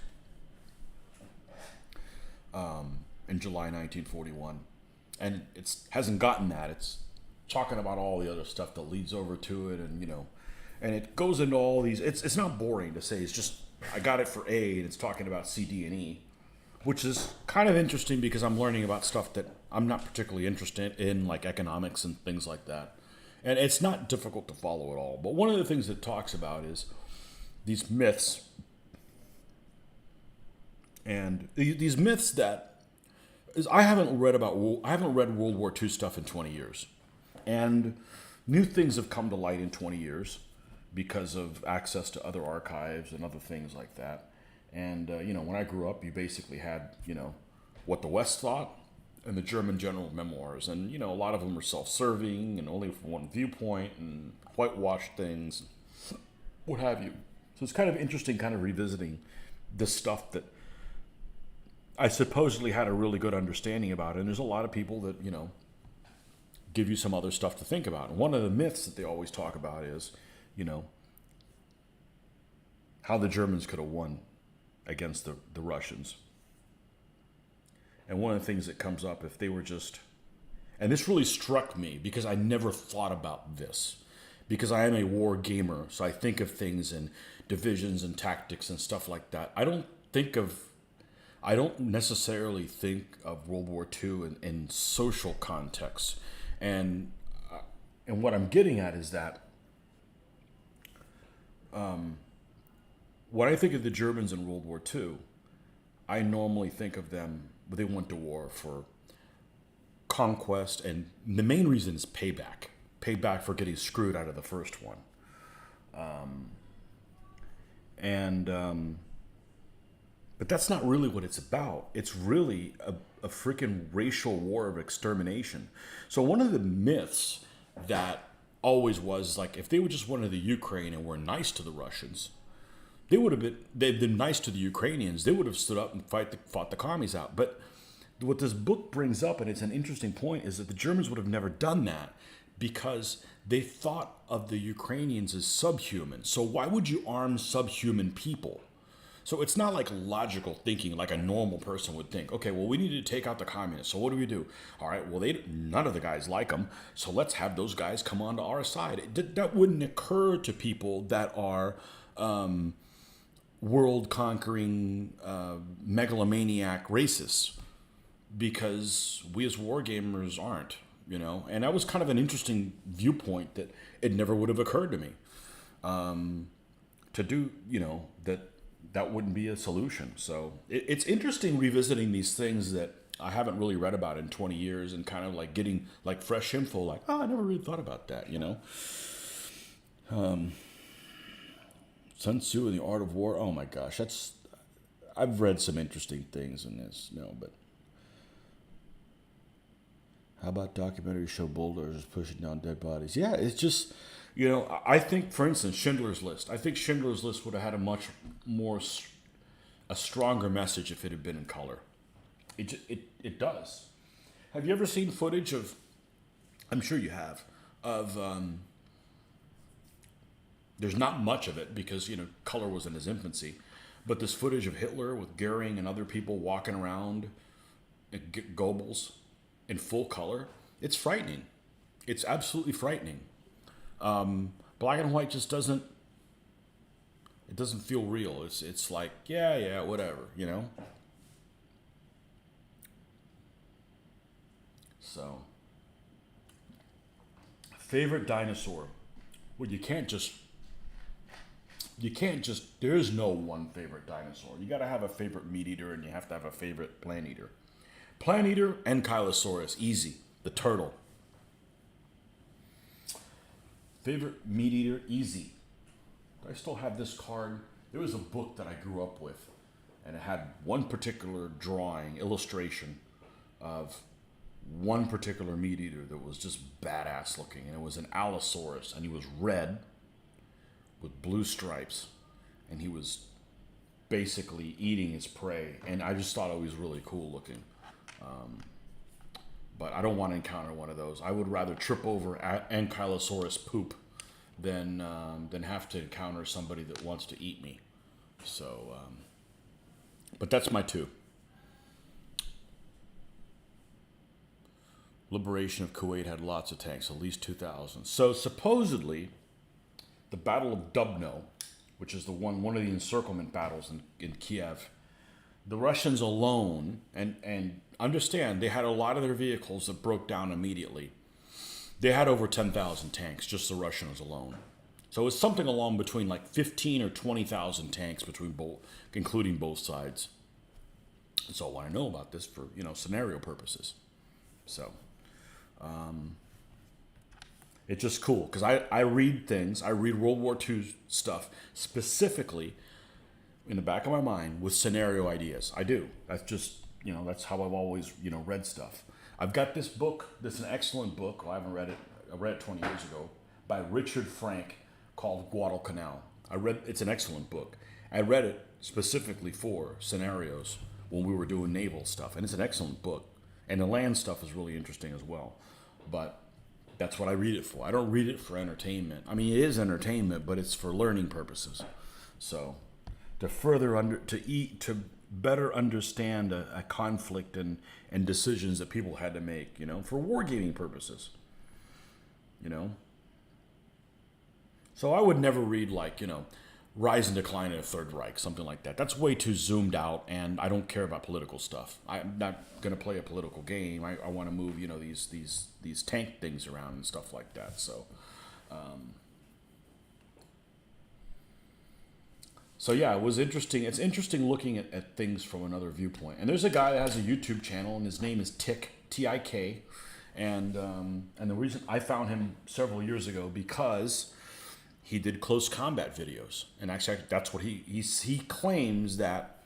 in July 1941. And it hasn't gotten that. It's talking about all the other stuff that leads over to it, and and it goes into all these. It's not boring to say. It's just, I got it for A, and it's talking about C, D, and E, which is kind of interesting because I'm learning about stuff that I'm not particularly interested in, like economics and things like that. And it's not difficult to follow at all. But one of the things it talks about is these myths. And these myths that I haven't read World War II stuff in 20 years. And new things have come to light in 20 years because of access to other archives and other things like that. And, when I grew up, you basically had, what the West thought and the German general memoirs. And, a lot of them were self-serving and only from one viewpoint and whitewashed things, what have you. So it's kind of interesting kind of revisiting this stuff that I supposedly had a really good understanding about. And there's a lot of people that, give you some other stuff to think about. And one of the myths that they always talk about is, how the Germans could have won against the Russians. And one of the things that comes up, if they were just, and this really struck me because I never thought about this, because I am a war gamer, so I think of things in divisions and tactics and stuff like that. I don't necessarily think of World War II in social context. And what I'm getting at is that when I think of the Germans in World War II, I normally think of them, they went to war for conquest, and the main reason is payback. Payback for getting screwed out of the first one. But that's not really what it's about. It's really a freaking racial war of extermination. So one of the myths that always was, like, if they were just wanted the Ukraine and were nice to the Russians, they'd been nice to the Ukrainians. They would have stood up and fought the commies out. But what this book brings up, and it's an interesting point, is that the Germans would have never done that because they thought of the Ukrainians as subhuman. So why would you arm subhuman people? So it's not like logical thinking like a normal person would think. Okay, well, we need to take out the communists. So what do? All right, well, none of the guys like them, so let's have those guys come onto our side. That wouldn't occur to people that are world-conquering, megalomaniac racists, because we as war gamers aren't, And that was kind of an interesting viewpoint that it never would have occurred to me to do, that wouldn't be a solution. So it's interesting revisiting these things that I haven't really read about in 20 years and kind of like getting like fresh info, like, oh, I never really thought about that, Sun Tzu and the Art of War. Oh my gosh, I've read some interesting things in this, but how about documentaries show bulldozers pushing down dead bodies? Yeah, it's just, I think, for instance, Schindler's List. I think Schindler's List would have had a stronger message if it had been in color. It does. Have you ever seen footage of, I'm sure you have, of There's not much of it because, color was in its infancy. But this footage of Hitler with Goering and other people walking around, Goebbels, in full color, it's frightening. It's absolutely frightening. Black and white just doesn't, it doesn't feel real. It's like, yeah, whatever. So, favorite dinosaur. Well, there is no one favorite dinosaur. You gotta have a favorite meat eater and you have to have a favorite plant eater. Plant eater, Ankylosaurus, easy. The turtle. Favorite meat eater, easy. I still have this card. There was a book that I grew up with, and it had one particular drawing, illustration of one particular meat eater that was just badass looking, and it was an Allosaurus, and he was red with blue stripes, and he was basically eating his prey, and I just thought it was really cool looking. But I don't want to encounter one of those. I would rather trip over Ankylosaurus poop than have to encounter somebody that wants to eat me. So, but that's my two. Liberation of Kuwait had lots of tanks, at least 2,000. So supposedly, the Battle of Dubno, which is one of the encirclement battles in Kiev, the Russians alone, and understand, they had a lot of their vehicles that broke down immediately. They had over 10,000 tanks, just the Russians alone. So it's something along between like 15 or 20,000 tanks between both, including both sides. That's all I know about this for, scenario purposes. So, it's just cool because I read things. I read World War II stuff specifically in the back of my mind with scenario ideas. I do. That's just, that's how I've always, read stuff. I've got this book. This is an excellent book. Well, I haven't read it. I read it 20 years ago by Richard Frank called Guadalcanal. It's an excellent book. I read it specifically for scenarios when we were doing naval stuff, and it's an excellent book. And the land stuff is really interesting as well. But that's what I read it for. I don't read it for entertainment. I mean, it is entertainment, but it's for learning purposes. So, to better understand a conflict and decisions that people had to make, for wargaming purposes. So I would never read Rise and Decline of the Third Reich, something like that. That's way too zoomed out, and I don't care about political stuff. I'm not going to play a political game. I want to move, these tank things around and stuff like that. So yeah, it was interesting. It's interesting looking at things from another viewpoint. And there's a guy that has a YouTube channel, and his name is Tik, T-I-K. And the reason I found him several years ago because he did close combat videos, and actually that's what he claims that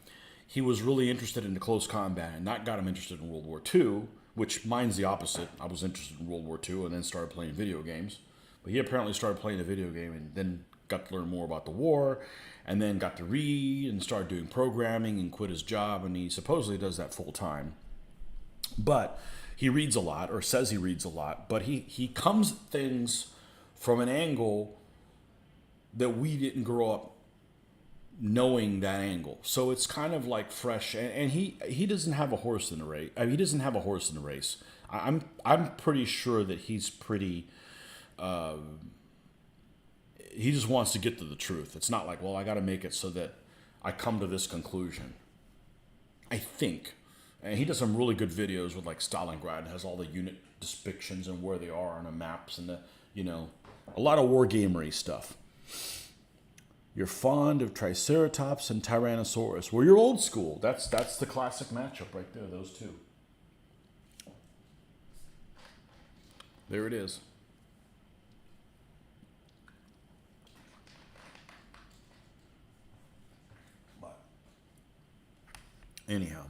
he was really interested in the close combat, and that got him interested in World War II, which mine's the opposite. I was interested in World War II and then started playing video games, but he apparently started playing a video game and then got to learn more about the war, and then got to read and started doing programming and quit his job, and he supposedly does that full time. But he reads a lot, or says he reads a lot, but he comes at things from an angle that we didn't grow up knowing that angle. So it's kind of like fresh, and he doesn't have a horse in the race. I mean, he doesn't have a horse in the race. I'm pretty sure that he's pretty. He just wants to get to the truth. It's not like, well, I got to make it so that I come to this conclusion. I think, and he does some really good videos with Stalingrad. It has all the unit depictions and where they are on the maps and a lot of wargamery stuff. You're fond of Triceratops and Tyrannosaurus. Well, you're old school. That's the classic matchup right there, those two. There it is. But anyhow,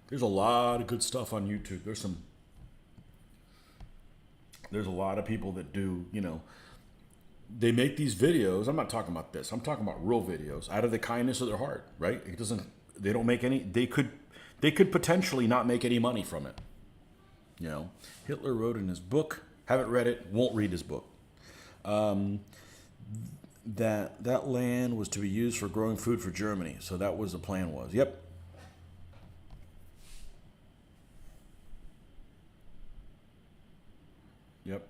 there's a lot of good stuff on YouTube. There's a lot of people that do, they make these videos. I'm not talking about this. I'm talking about real videos out of the kindness of their heart, right? They don't make any, they could potentially not make any money from it. Hitler wrote in his book, haven't read it, won't read his book. That land was to be used for growing food for Germany. So that was the plan was. Yep. Yep.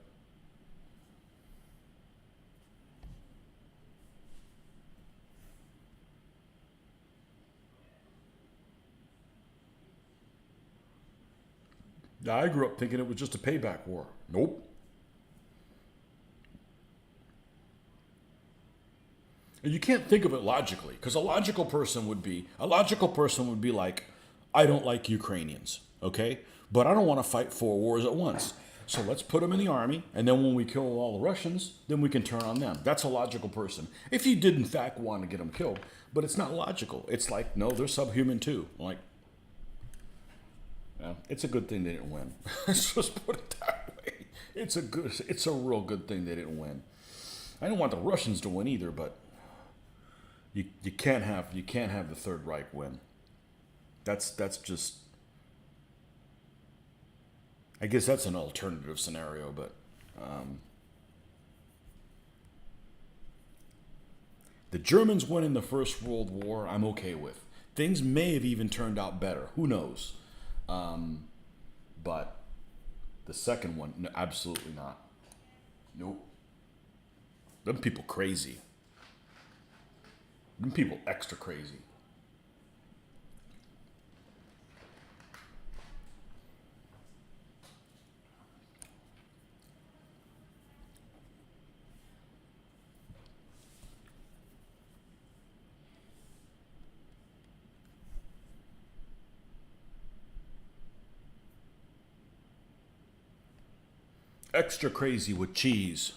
I grew up thinking it was just a payback war. Nope. And you can't think of it logically, because a logical person would be like, I don't like Ukrainians, okay? But I don't want to fight four wars at once. So let's put them in the army, and then when we kill all the Russians, then we can turn on them. That's a logical person. If you did in fact want to get them killed, but it's not logical. It's like, no, they're subhuman too. Like, yeah, it's a good thing they didn't win. Let's just put it that way. It's a real good thing they didn't win. I don't want the Russians to win either, but you can't have the Third Reich win. That's just, I guess that's an alternative scenario, but the Germans winning the First World War, I'm okay with. Things may have even turned out better. Who knows? But the second one, no, absolutely not. Nope. Them people crazy. Them people extra crazy. Extra crazy with cheese.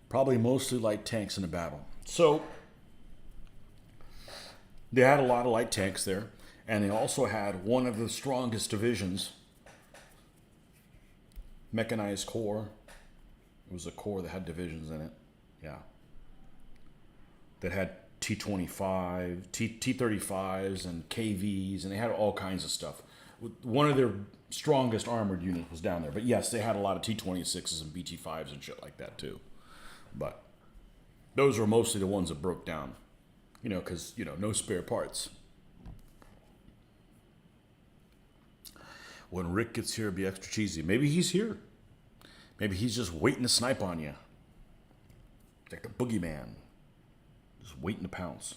Probably mostly light tanks in a battle. So they had a lot of light tanks there, and they also had one of the strongest divisions, mechanized corps. It was a corps that had divisions in it. Yeah. That had T-25, T-35s, and KVs, and they had all kinds of stuff. One of their strongest armored units was down there. But yes, they had a lot of T-26s and BT-5s and shit like that too. But those were mostly the ones that broke down. You know, because, you know, no spare parts. When Rick gets here, it'll be extra cheesy. Maybe he's here. Maybe he's just waiting to snipe on you. Like the boogeyman. Just waiting to pounce.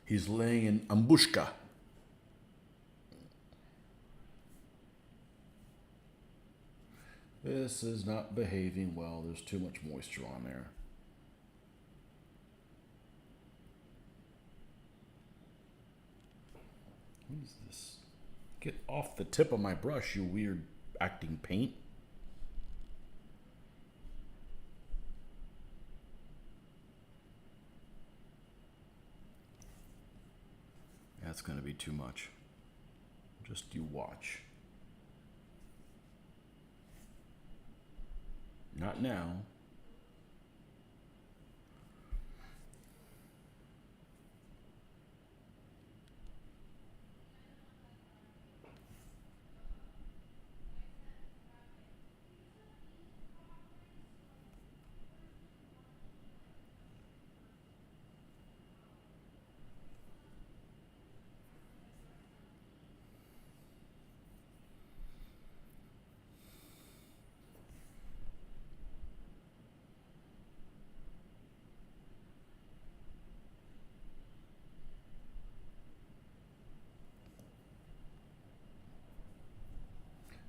He's laying in ambushka. This is not behaving well. There's too much moisture on there. What is this? Get off the tip of my brush, you weird acting paint. That's going to be too much. Just you watch. Not now.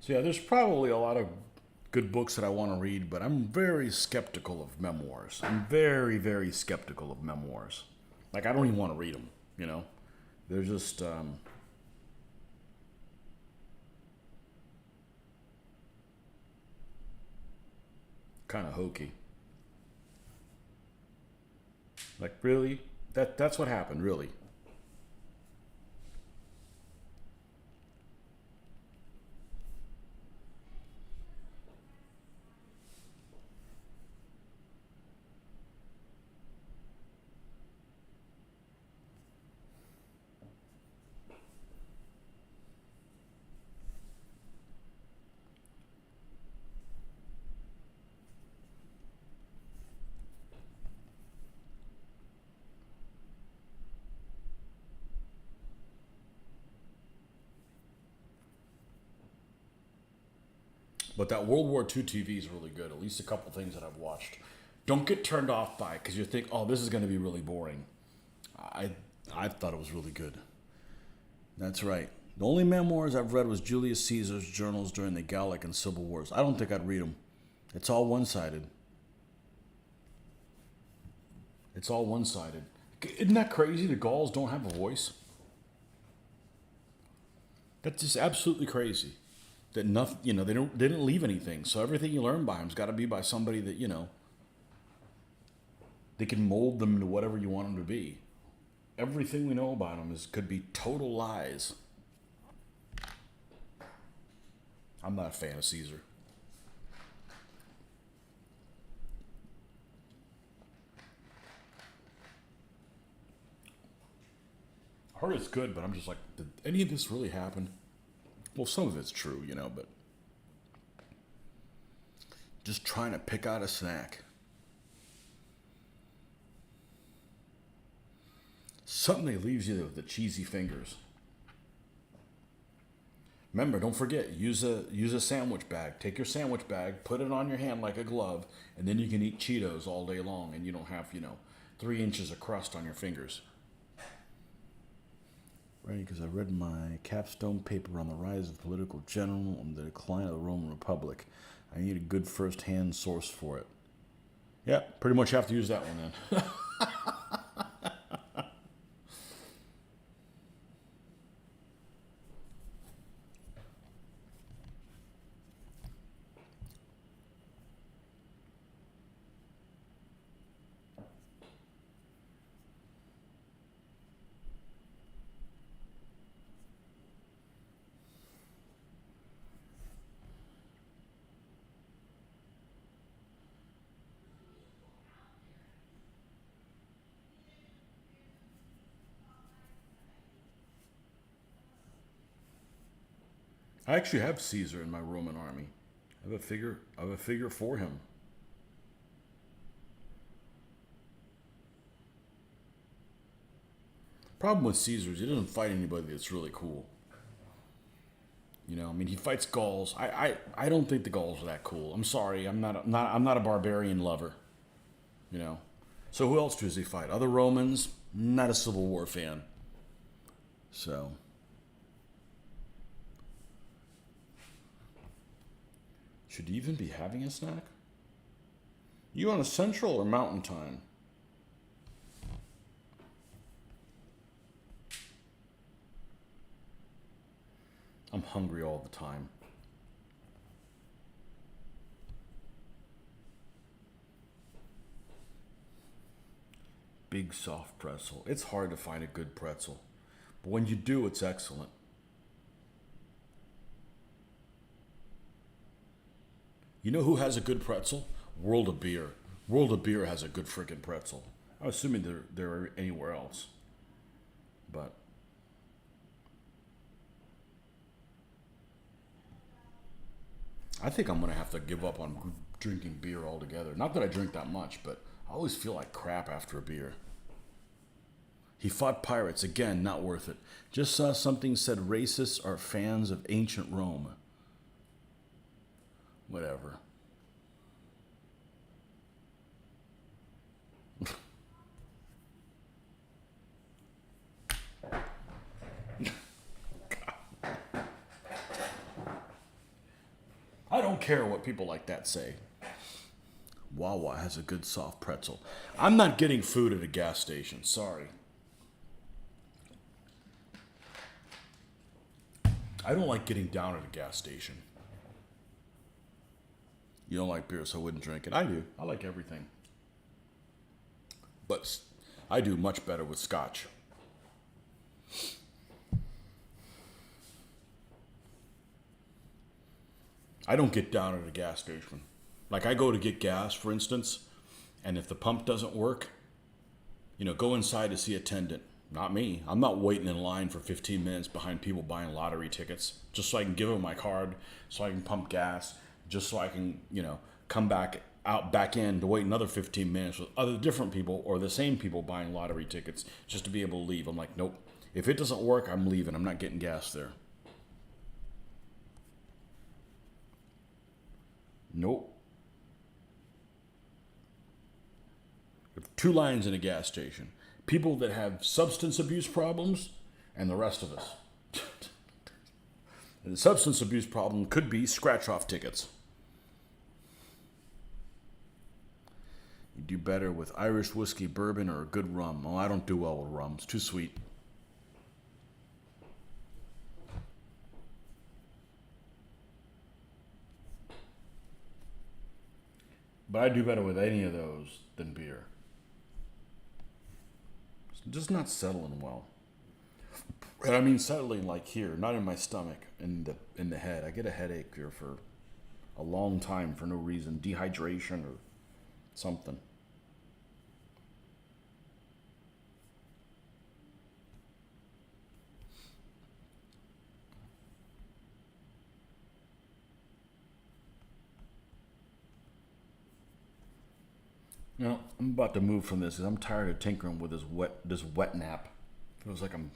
So yeah, there's probably a lot of good books that I want to read, but I'm very skeptical of memoirs. I'm very, very skeptical of memoirs. Like, I don't even want to read them, you know? They're just, kind of hokey. Like, really? That's what happened, really. But that World War II TV is really good. At least a couple things that I've watched. Don't get turned off by it because you think, oh, this is going to be really boring. I thought it was really good. That's right. The only memoirs I've read was Julius Caesar's journals during the Gallic and Civil Wars. I don't think I'd read them. It's all one-sided. It's all one-sided. Isn't that crazy? The Gauls don't have a voice. That's just absolutely crazy. That nothing, they didn't leave anything. So everything you learn by them's got to be by somebody that they can mold them into whatever you want them to be. Everything we know about them could be total lies. I'm not a fan of Caesar. I heard it's good, but I'm just like, did any of this really happen? Well, some of it's true, but just trying to pick out a snack. Something that leaves you with the cheesy fingers. Remember, don't forget, use a sandwich bag. Take your sandwich bag, put it on your hand like a glove, and then you can eat Cheetos all day long, and you don't have, 3 inches of crust on your fingers. Right, because I read my capstone paper on the rise of political general and the decline of the Roman Republic. I need a good first-hand source for it. Yeah, pretty much have to use that one then. I actually have Caesar in my Roman army. I have a figure for him. Problem with Caesar is he doesn't fight anybody that's really cool. He fights Gauls. I don't think the Gauls are that cool. I'm sorry. I'm not a barbarian lover. So who else does he fight? Other Romans? Not a Civil War fan. So. Should you even be having a snack? You on a Central or Mountain Time? I'm hungry all the time. Big soft pretzel. It's hard to find a good pretzel. But when you do, it's excellent. You know who has a good pretzel? World of Beer. World of Beer has a good freaking pretzel. I'm assuming they're anywhere else. But I think I'm going to have to give up on drinking beer altogether. Not that I drink that much, but I always feel like crap after a beer. He fought pirates. Again, not worth it. Just saw something said racists are fans of ancient Rome. Whatever. I don't care what people like that say. Wawa has a good soft pretzel. I'm not getting food at a gas station. Sorry. I don't like getting down at a gas station. You don't like beer, so I wouldn't drink it. I do. I like everything. But I do much better with scotch. I don't get down at a gas station. Like I go to get gas, for instance, and if the pump doesn't work, go inside to see a attendant. Not me. I'm not waiting in line for 15 minutes behind people buying lottery tickets just so I can give them my card, so I can pump gas, just so I can, come back in to wait another 15 minutes with other different people or the same people buying lottery tickets just to be able to leave. I'm like, nope. If it doesn't work, I'm leaving. I'm not getting gas there. Nope. Two lines in a gas station. People that have substance abuse problems and the rest of us. And the substance abuse problem could be scratch-off tickets. You do better with Irish whiskey, bourbon, or a good rum. Oh, I don't do well with rum. It's too sweet. But I do better with any of those than beer. It's just not settling well. And I mean settling like here, not in my stomach, in the head. I get a headache here for a long time for no reason, dehydration or something. You know, I'm about to move from this because I'm tired of tinkering with this wet nap. Feels like I'm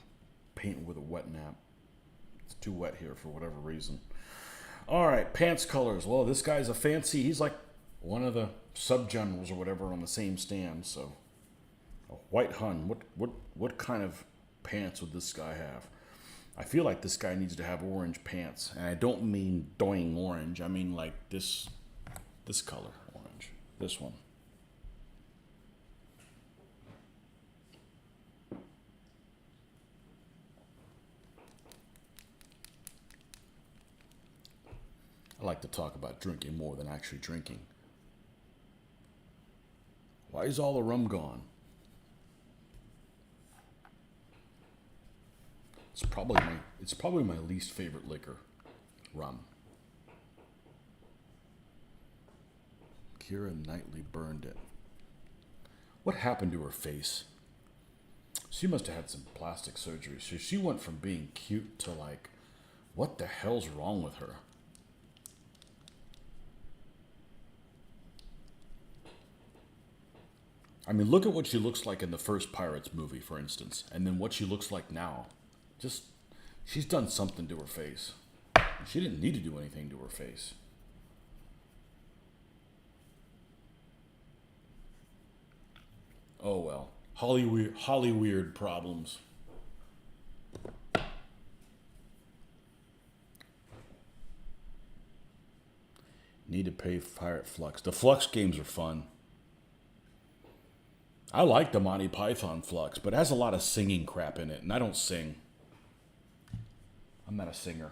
painting with a wet nap. It's too wet here for whatever reason. All right, pants colors. Well, this guy's a fancy. He's like one of the sub-generals or whatever on the same stand. So, a white Hun. What kind of pants would this guy have? I feel like this guy needs to have orange pants, and I don't mean doing orange. I mean like this color orange. This one. I like to talk about drinking more than actually drinking. Why is all the rum gone? It's probably my least favorite liquor, rum. Keira Knightley burned it. What happened to her face? She must have had some plastic surgery. So she went from being cute to like, what the hell's wrong with her? I mean, look at what she looks like in the first Pirates movie, for instance, and then what she looks like now. Just, she's done something to her face. She didn't need to do anything to her face. Oh well. Hollyweird problems. Need to pay Pirate Flux. The Flux games are fun. I like the Monty Python Flux, but it has a lot of singing crap in it, and I don't sing. I'm not a singer.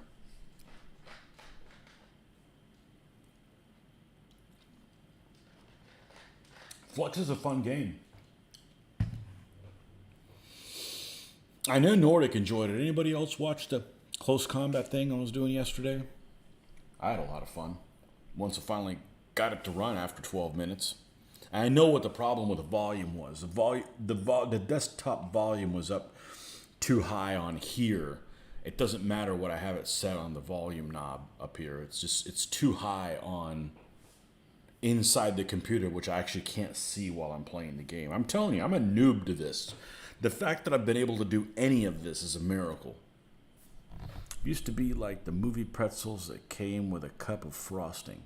Flux is a fun game. I know Nordic enjoyed it. Anybody else watch the close combat thing I was doing yesterday? I had a lot of fun. Once I finally got it to run after 12 minutes. And I know what the problem with the volume was. The desktop volume was up too high on here. It doesn't matter what I have it set on the volume knob up here. It's too high on inside the computer, which I actually can't see while I'm playing the game. I'm telling you, I'm a noob to this. The fact that I've been able to do any of this is a miracle. It used to be like the movie pretzels that came with a cup of frosting.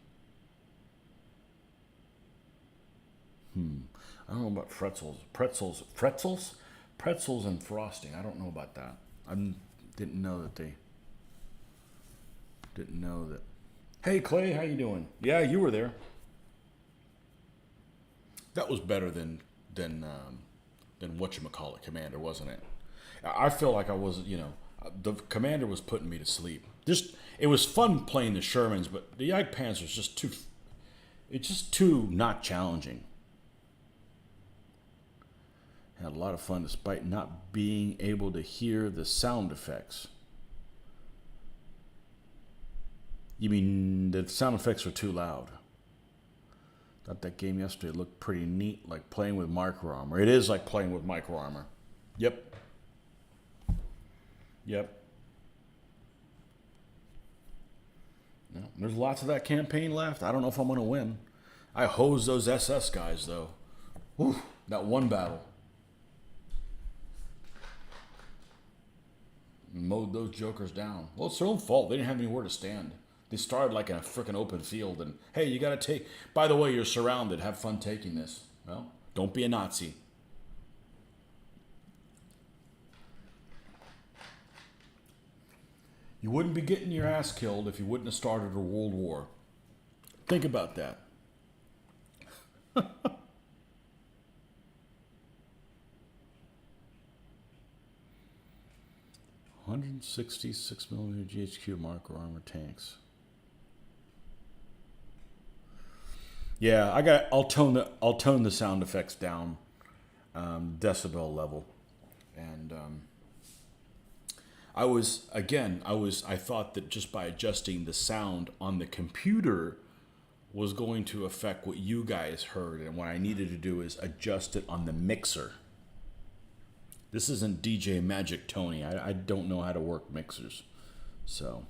I don't know about pretzels. Pretzels and frosting. I don't know about that. I didn't know that they didn't know that. Hey Clay, how you doing? Yeah, you were there. That was better than whatchamacallit, Commander, wasn't it? I feel like I wasn't, the Commander was putting me to sleep. It was fun playing the Shermans, but the Ike Panzer's it's just too not challenging. Had a lot of fun despite not being able to hear the sound effects. You mean the sound effects are too loud? Thought that game yesterday looked pretty neat, like playing with Micro Armor. It is like playing with Micro Armor. Yep. No, there's lots of that campaign left. I don't know if I'm going to win. I hosed those SS guys, though. Whew, that one battle. Mowed those jokers down. Well, it's their own fault. They didn't have anywhere to stand. They started like in a freaking open field, and hey, you got to take. By the way, you're surrounded. Have fun taking this. Well, don't be a Nazi. You wouldn't be getting your ass killed if you wouldn't have started a world war. Think about that. 166mm GHQ marker armor tanks. Yeah, I'll tone the sound effects down, decibel level, and I thought that just by adjusting the sound on the computer was going to affect what you guys heard, and what I needed to do is adjust it on the mixer. This isn't DJ Magic Tony. I don't know how to work mixers, so.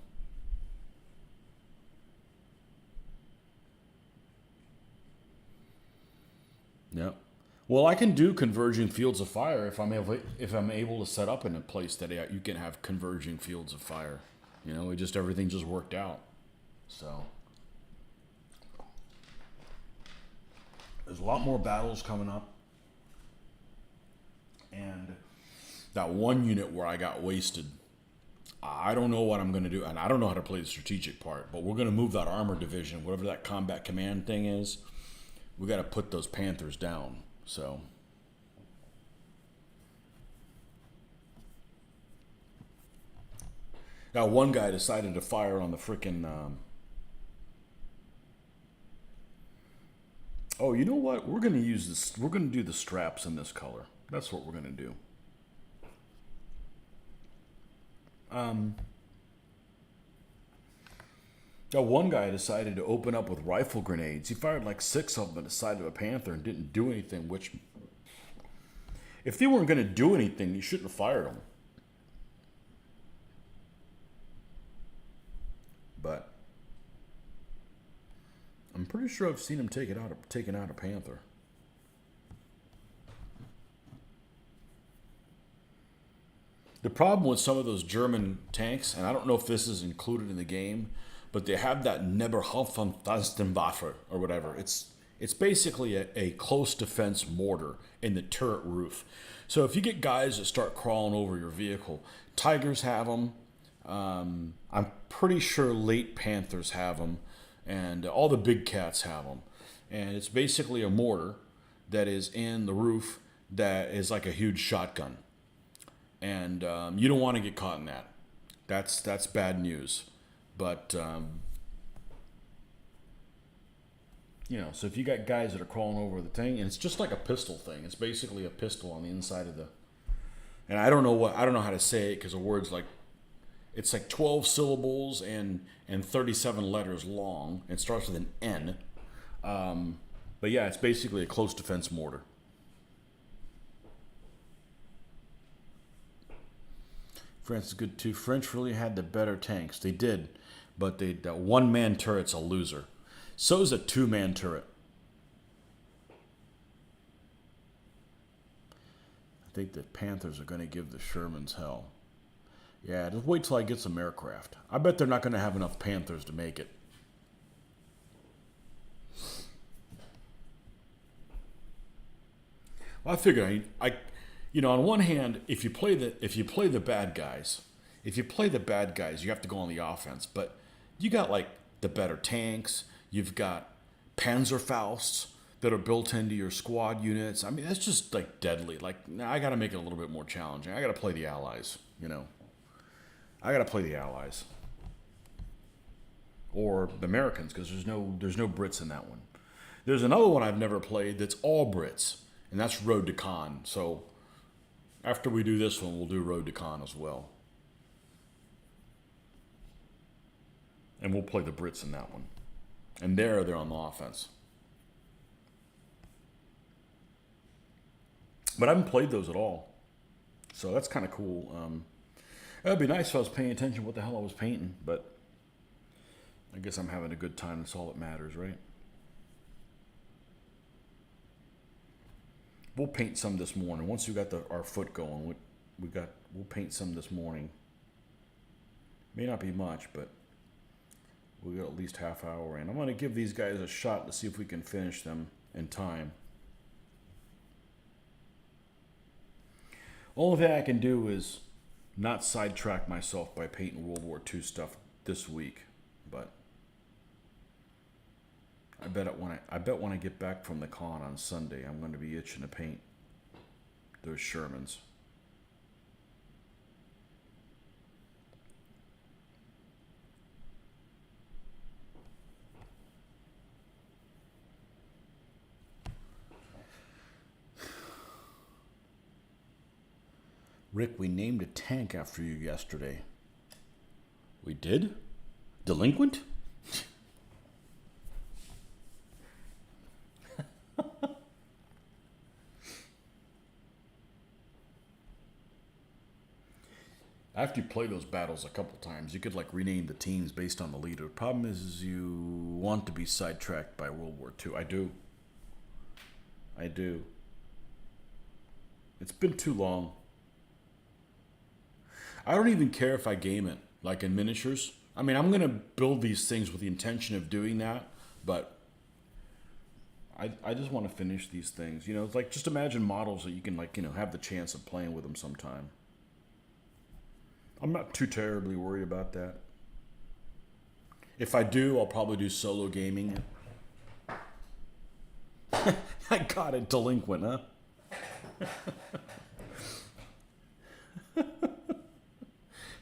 Yeah. Well, I can do converging fields of fire if I'm able to set up in a place that you can have converging fields of fire. You know, everything just worked out. So there's a lot more battles coming up, and that one unit where I got wasted, I don't know what I'm going to do, and I don't know how to play the strategic part. But we're going to move that armor division, whatever that combat command thing is. We got to put those Panthers down. So now one guy decided to fire on the frickin' oh, you know what? We're going to use this. We're going to do the straps in this color. That's what we're going to do. Now, one guy decided to open up with rifle grenades. He fired like 6 of them at the side of a Panther and didn't do anything, which, if they weren't going to do anything, you shouldn't have fired them. But I'm pretty sure I've seen him taken out a Panther. The problem with some of those German tanks, and I don't know if this is included in the game, but they have that Neberhoffenwaffe or whatever. It's basically a close defense mortar in the turret roof. So if you get guys that start crawling over your vehicle, Tigers have them. I'm pretty sure late Panthers have them, and all the big cats have them. And it's basically a mortar that is in the roof that is like a huge shotgun. And you don't want to get caught in that. That's bad news. But, you know, so if you got guys that are crawling over the thing, and it's just like a pistol thing. It's basically a pistol on the inside of the, and I don't know how to say it because the word's like, it's like 12 syllables and 37 letters long. It starts with an N. But yeah, it's basically a close defense mortar. France is good too. French really had the better tanks. They did. But that one-man turret's a loser. So is a two-man turret. I think the Panthers are going to give the Shermans hell. Yeah, just wait till I get some aircraft. I bet they're not going to have enough Panthers to make it. Well, I figure you know, on one hand, if you play the bad guys, you have to go on the offense. But you got like the better tanks. You've got Panzerfausts that are built into your squad units. I mean, that's just like deadly. Like, I got to make it a little bit more challenging. I got to play the Allies. You know, I got to play the Allies or the Americans because there's no Brits in that one. There's another one I've never played that's all Brits, and that's Road to Con. So after we do this one, we'll do Road to Con as well. And we'll play the Brits in that one. And they're on the offense. But I haven't played those at all. So that's kind of cool. It'd be nice if I was paying attention to what the hell I was painting. But I guess I'm having a good time. That's all that matters, right? We'll paint some this morning. Once we got our foot going, we'll paint some this morning. May not be much, but We got at least half hour in. I'm going to give these guys a shot to see if we can finish them in time. Only thing I can do is not sidetrack myself by painting World War II stuff this week, but I bet when I get back from the con on Sunday, I'm going to be itching to paint those Shermans. Rick, we named a tank after you yesterday. We did? Delinquent? After you play those battles a couple times, you could like rename the teams based on the leader. The problem is you want to be sidetracked by World War II. I do. It's been too long. I don't even care if I game it, like in miniatures. I mean, I'm going to build these things with the intention of doing that, but I just want to finish these things. You know, it's like just imagine models that you can like, you know, have the chance of playing with them sometime. I'm not too terribly worried about that. If I do, I'll probably do solo gaming. I got it, delinquent, huh?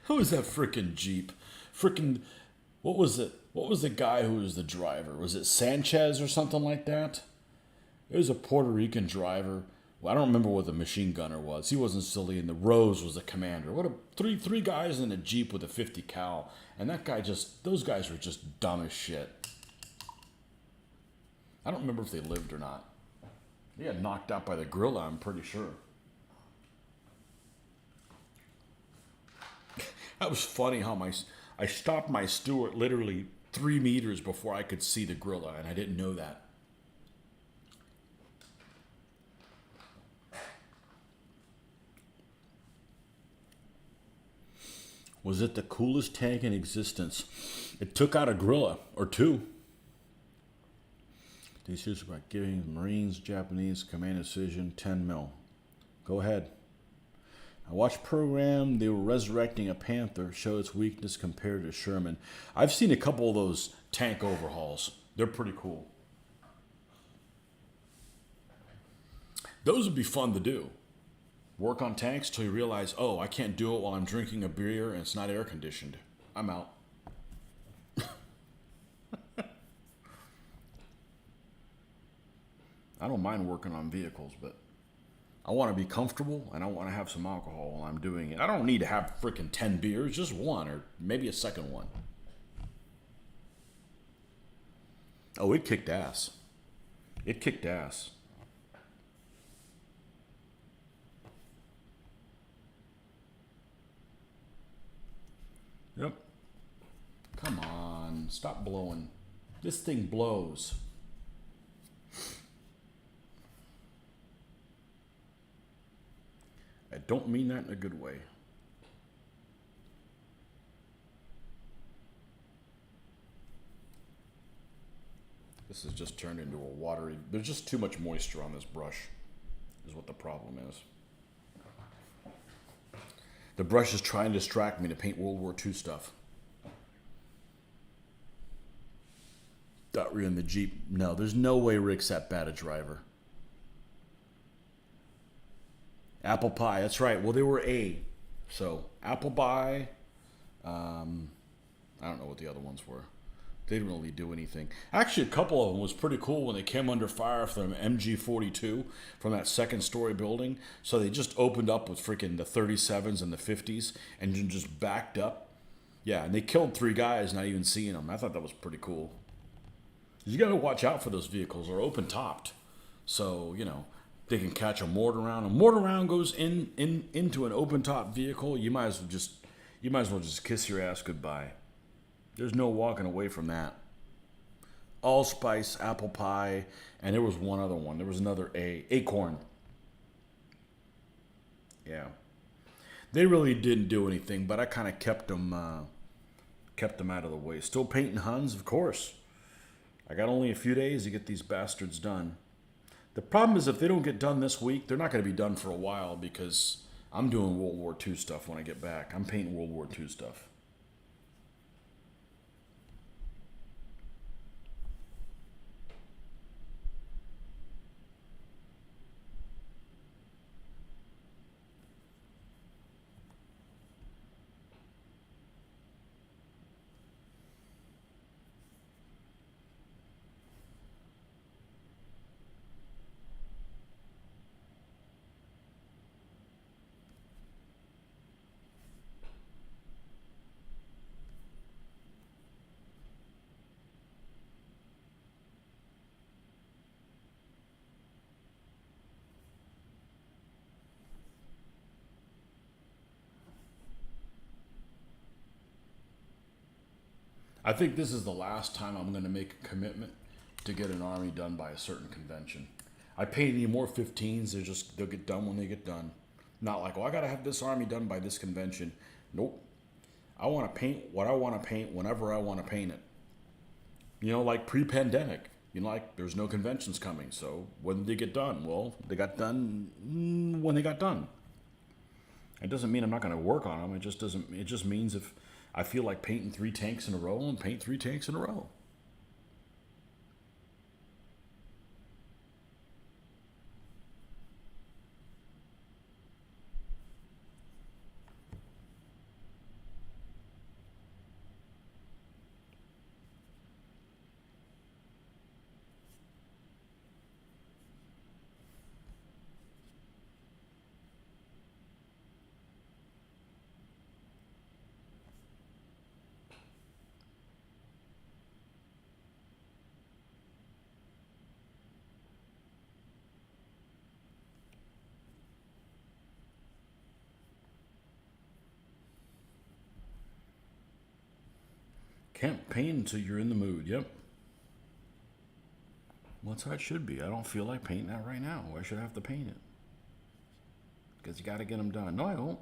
Who was that frickin' Jeep? What was it? What was the guy who was the driver? Was it Sanchez or something like that? It was a Puerto Rican driver. Well, I don't remember what the machine gunner was. He wasn't silly, and the Rose was the commander. What a three guys in a Jeep with a 50 cal, and that guy those guys were just dumb as shit. I don't remember if they lived or not. They got knocked out by the gorilla, I'm pretty sure. That was funny how I stopped my Stuart literally 3 meters before I could see the gorilla, and I didn't know that. Was it the coolest tank in existence? It took out a gorilla or two. These issues about giving Marines, Japanese, command decision, 10 mil. Go ahead. I watched program, they were resurrecting a Panther, show its weakness compared to Sherman. I've seen a couple of those tank overhauls. They're pretty cool. Those would be fun to do. Work on tanks till you realize, oh, I can't do it while I'm drinking a beer and it's not air conditioned. I'm out. I don't mind working on vehicles, but I want to be comfortable and I want to have some alcohol while I'm doing it. I don't need to have freaking 10 beers, just one or maybe a second one. Oh, it kicked ass. It kicked ass. Yep. Come on, stop blowing. This thing blows. I don't mean that in a good way. This has just turned into a watery... There's just too much moisture on this brush, is what the problem is. The brush is trying to distract me to paint World War II stuff. Thought we were in the Jeep. No, there's no way Rick's that bad a driver. Apple pie, that's right. Well, they were A. So, apple pie. I don't know what the other ones were. They didn't really do anything. Actually, a couple of them was pretty cool when they came under fire from MG-42 from that second story building. So they just opened up with freaking the 37s and the 50s and just backed up. Yeah, and they killed 3 guys not even seeing them. I thought that was pretty cool. You got to watch out for those vehicles. They're open topped. So, you know, they can catch a mortar round. A mortar round goes into an open top vehicle. You might as well just kiss your ass goodbye. There's no walking away from that. Allspice, apple pie, and there was one other one. There was another acorn. Yeah. They really didn't do anything, but I kind of kept them Kept them out of the way. Still painting Huns, of course. I got only a few days to get these bastards done. The problem is if they don't get done this week, they're not going to be done for a while because I'm doing World War II stuff when I get back. I'm painting World War II stuff. I think this is the last time I'm going to make a commitment to get an army done by a certain convention. I paint any more 15s, they'll get done when they get done. Not like, oh, I got to have this army done by this convention. Nope. I want to paint what I want to paint whenever I want to paint it. You know, like pre-pandemic. You know, like there's no conventions coming, so when did they get done? Well, they got done when they got done. It doesn't mean I'm not going to work on them. It just means if I feel like painting 3 tanks in a row, and paint 3 tanks in a row. Can't paint until you're in the mood. Yep. Well, that's how it should be. I don't feel like painting that right now. Why should I have to paint it? Because you got to get them done. No, I don't.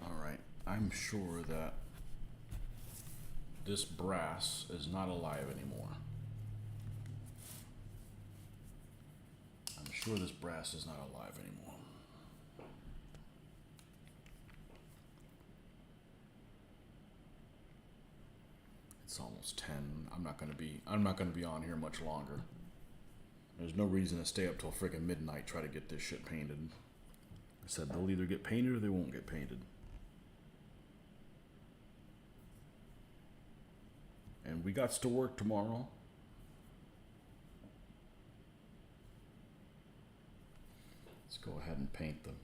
All right. I'm sure that this brass is not alive anymore. I'm sure this brass is not alive anymore. It's almost 10. I'm not gonna be on here much longer. There's no reason to stay up till freaking midnight try to get this shit painted. I said they'll either get painted or they won't get painted. And we got to work tomorrow. Let's go ahead and paint them.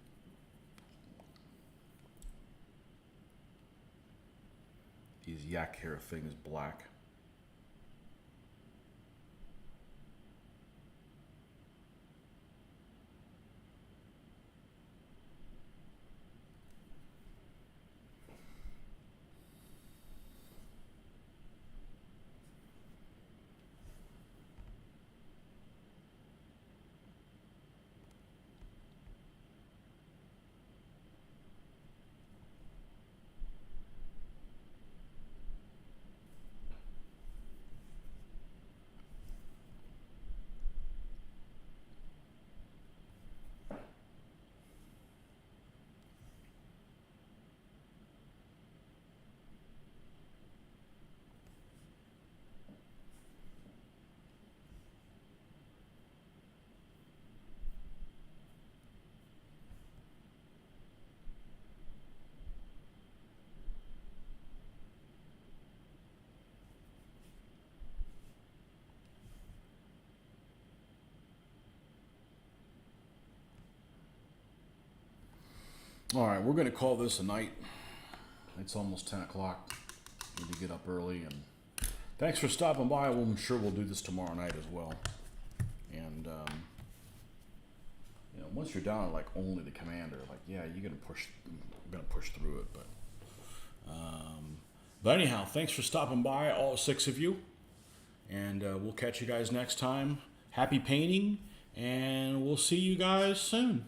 These yak hair things black. All right, we're going to call this a night. It's almost 10 o'clock. Need to get up early. And thanks for stopping by. I'm sure we'll do this tomorrow night as well. And, you know, once you're down to like only the commander, like yeah, you're gonna push through it. But anyhow, thanks for stopping by, all 6 of you, and we'll catch you guys next time. Happy painting, and we'll see you guys soon.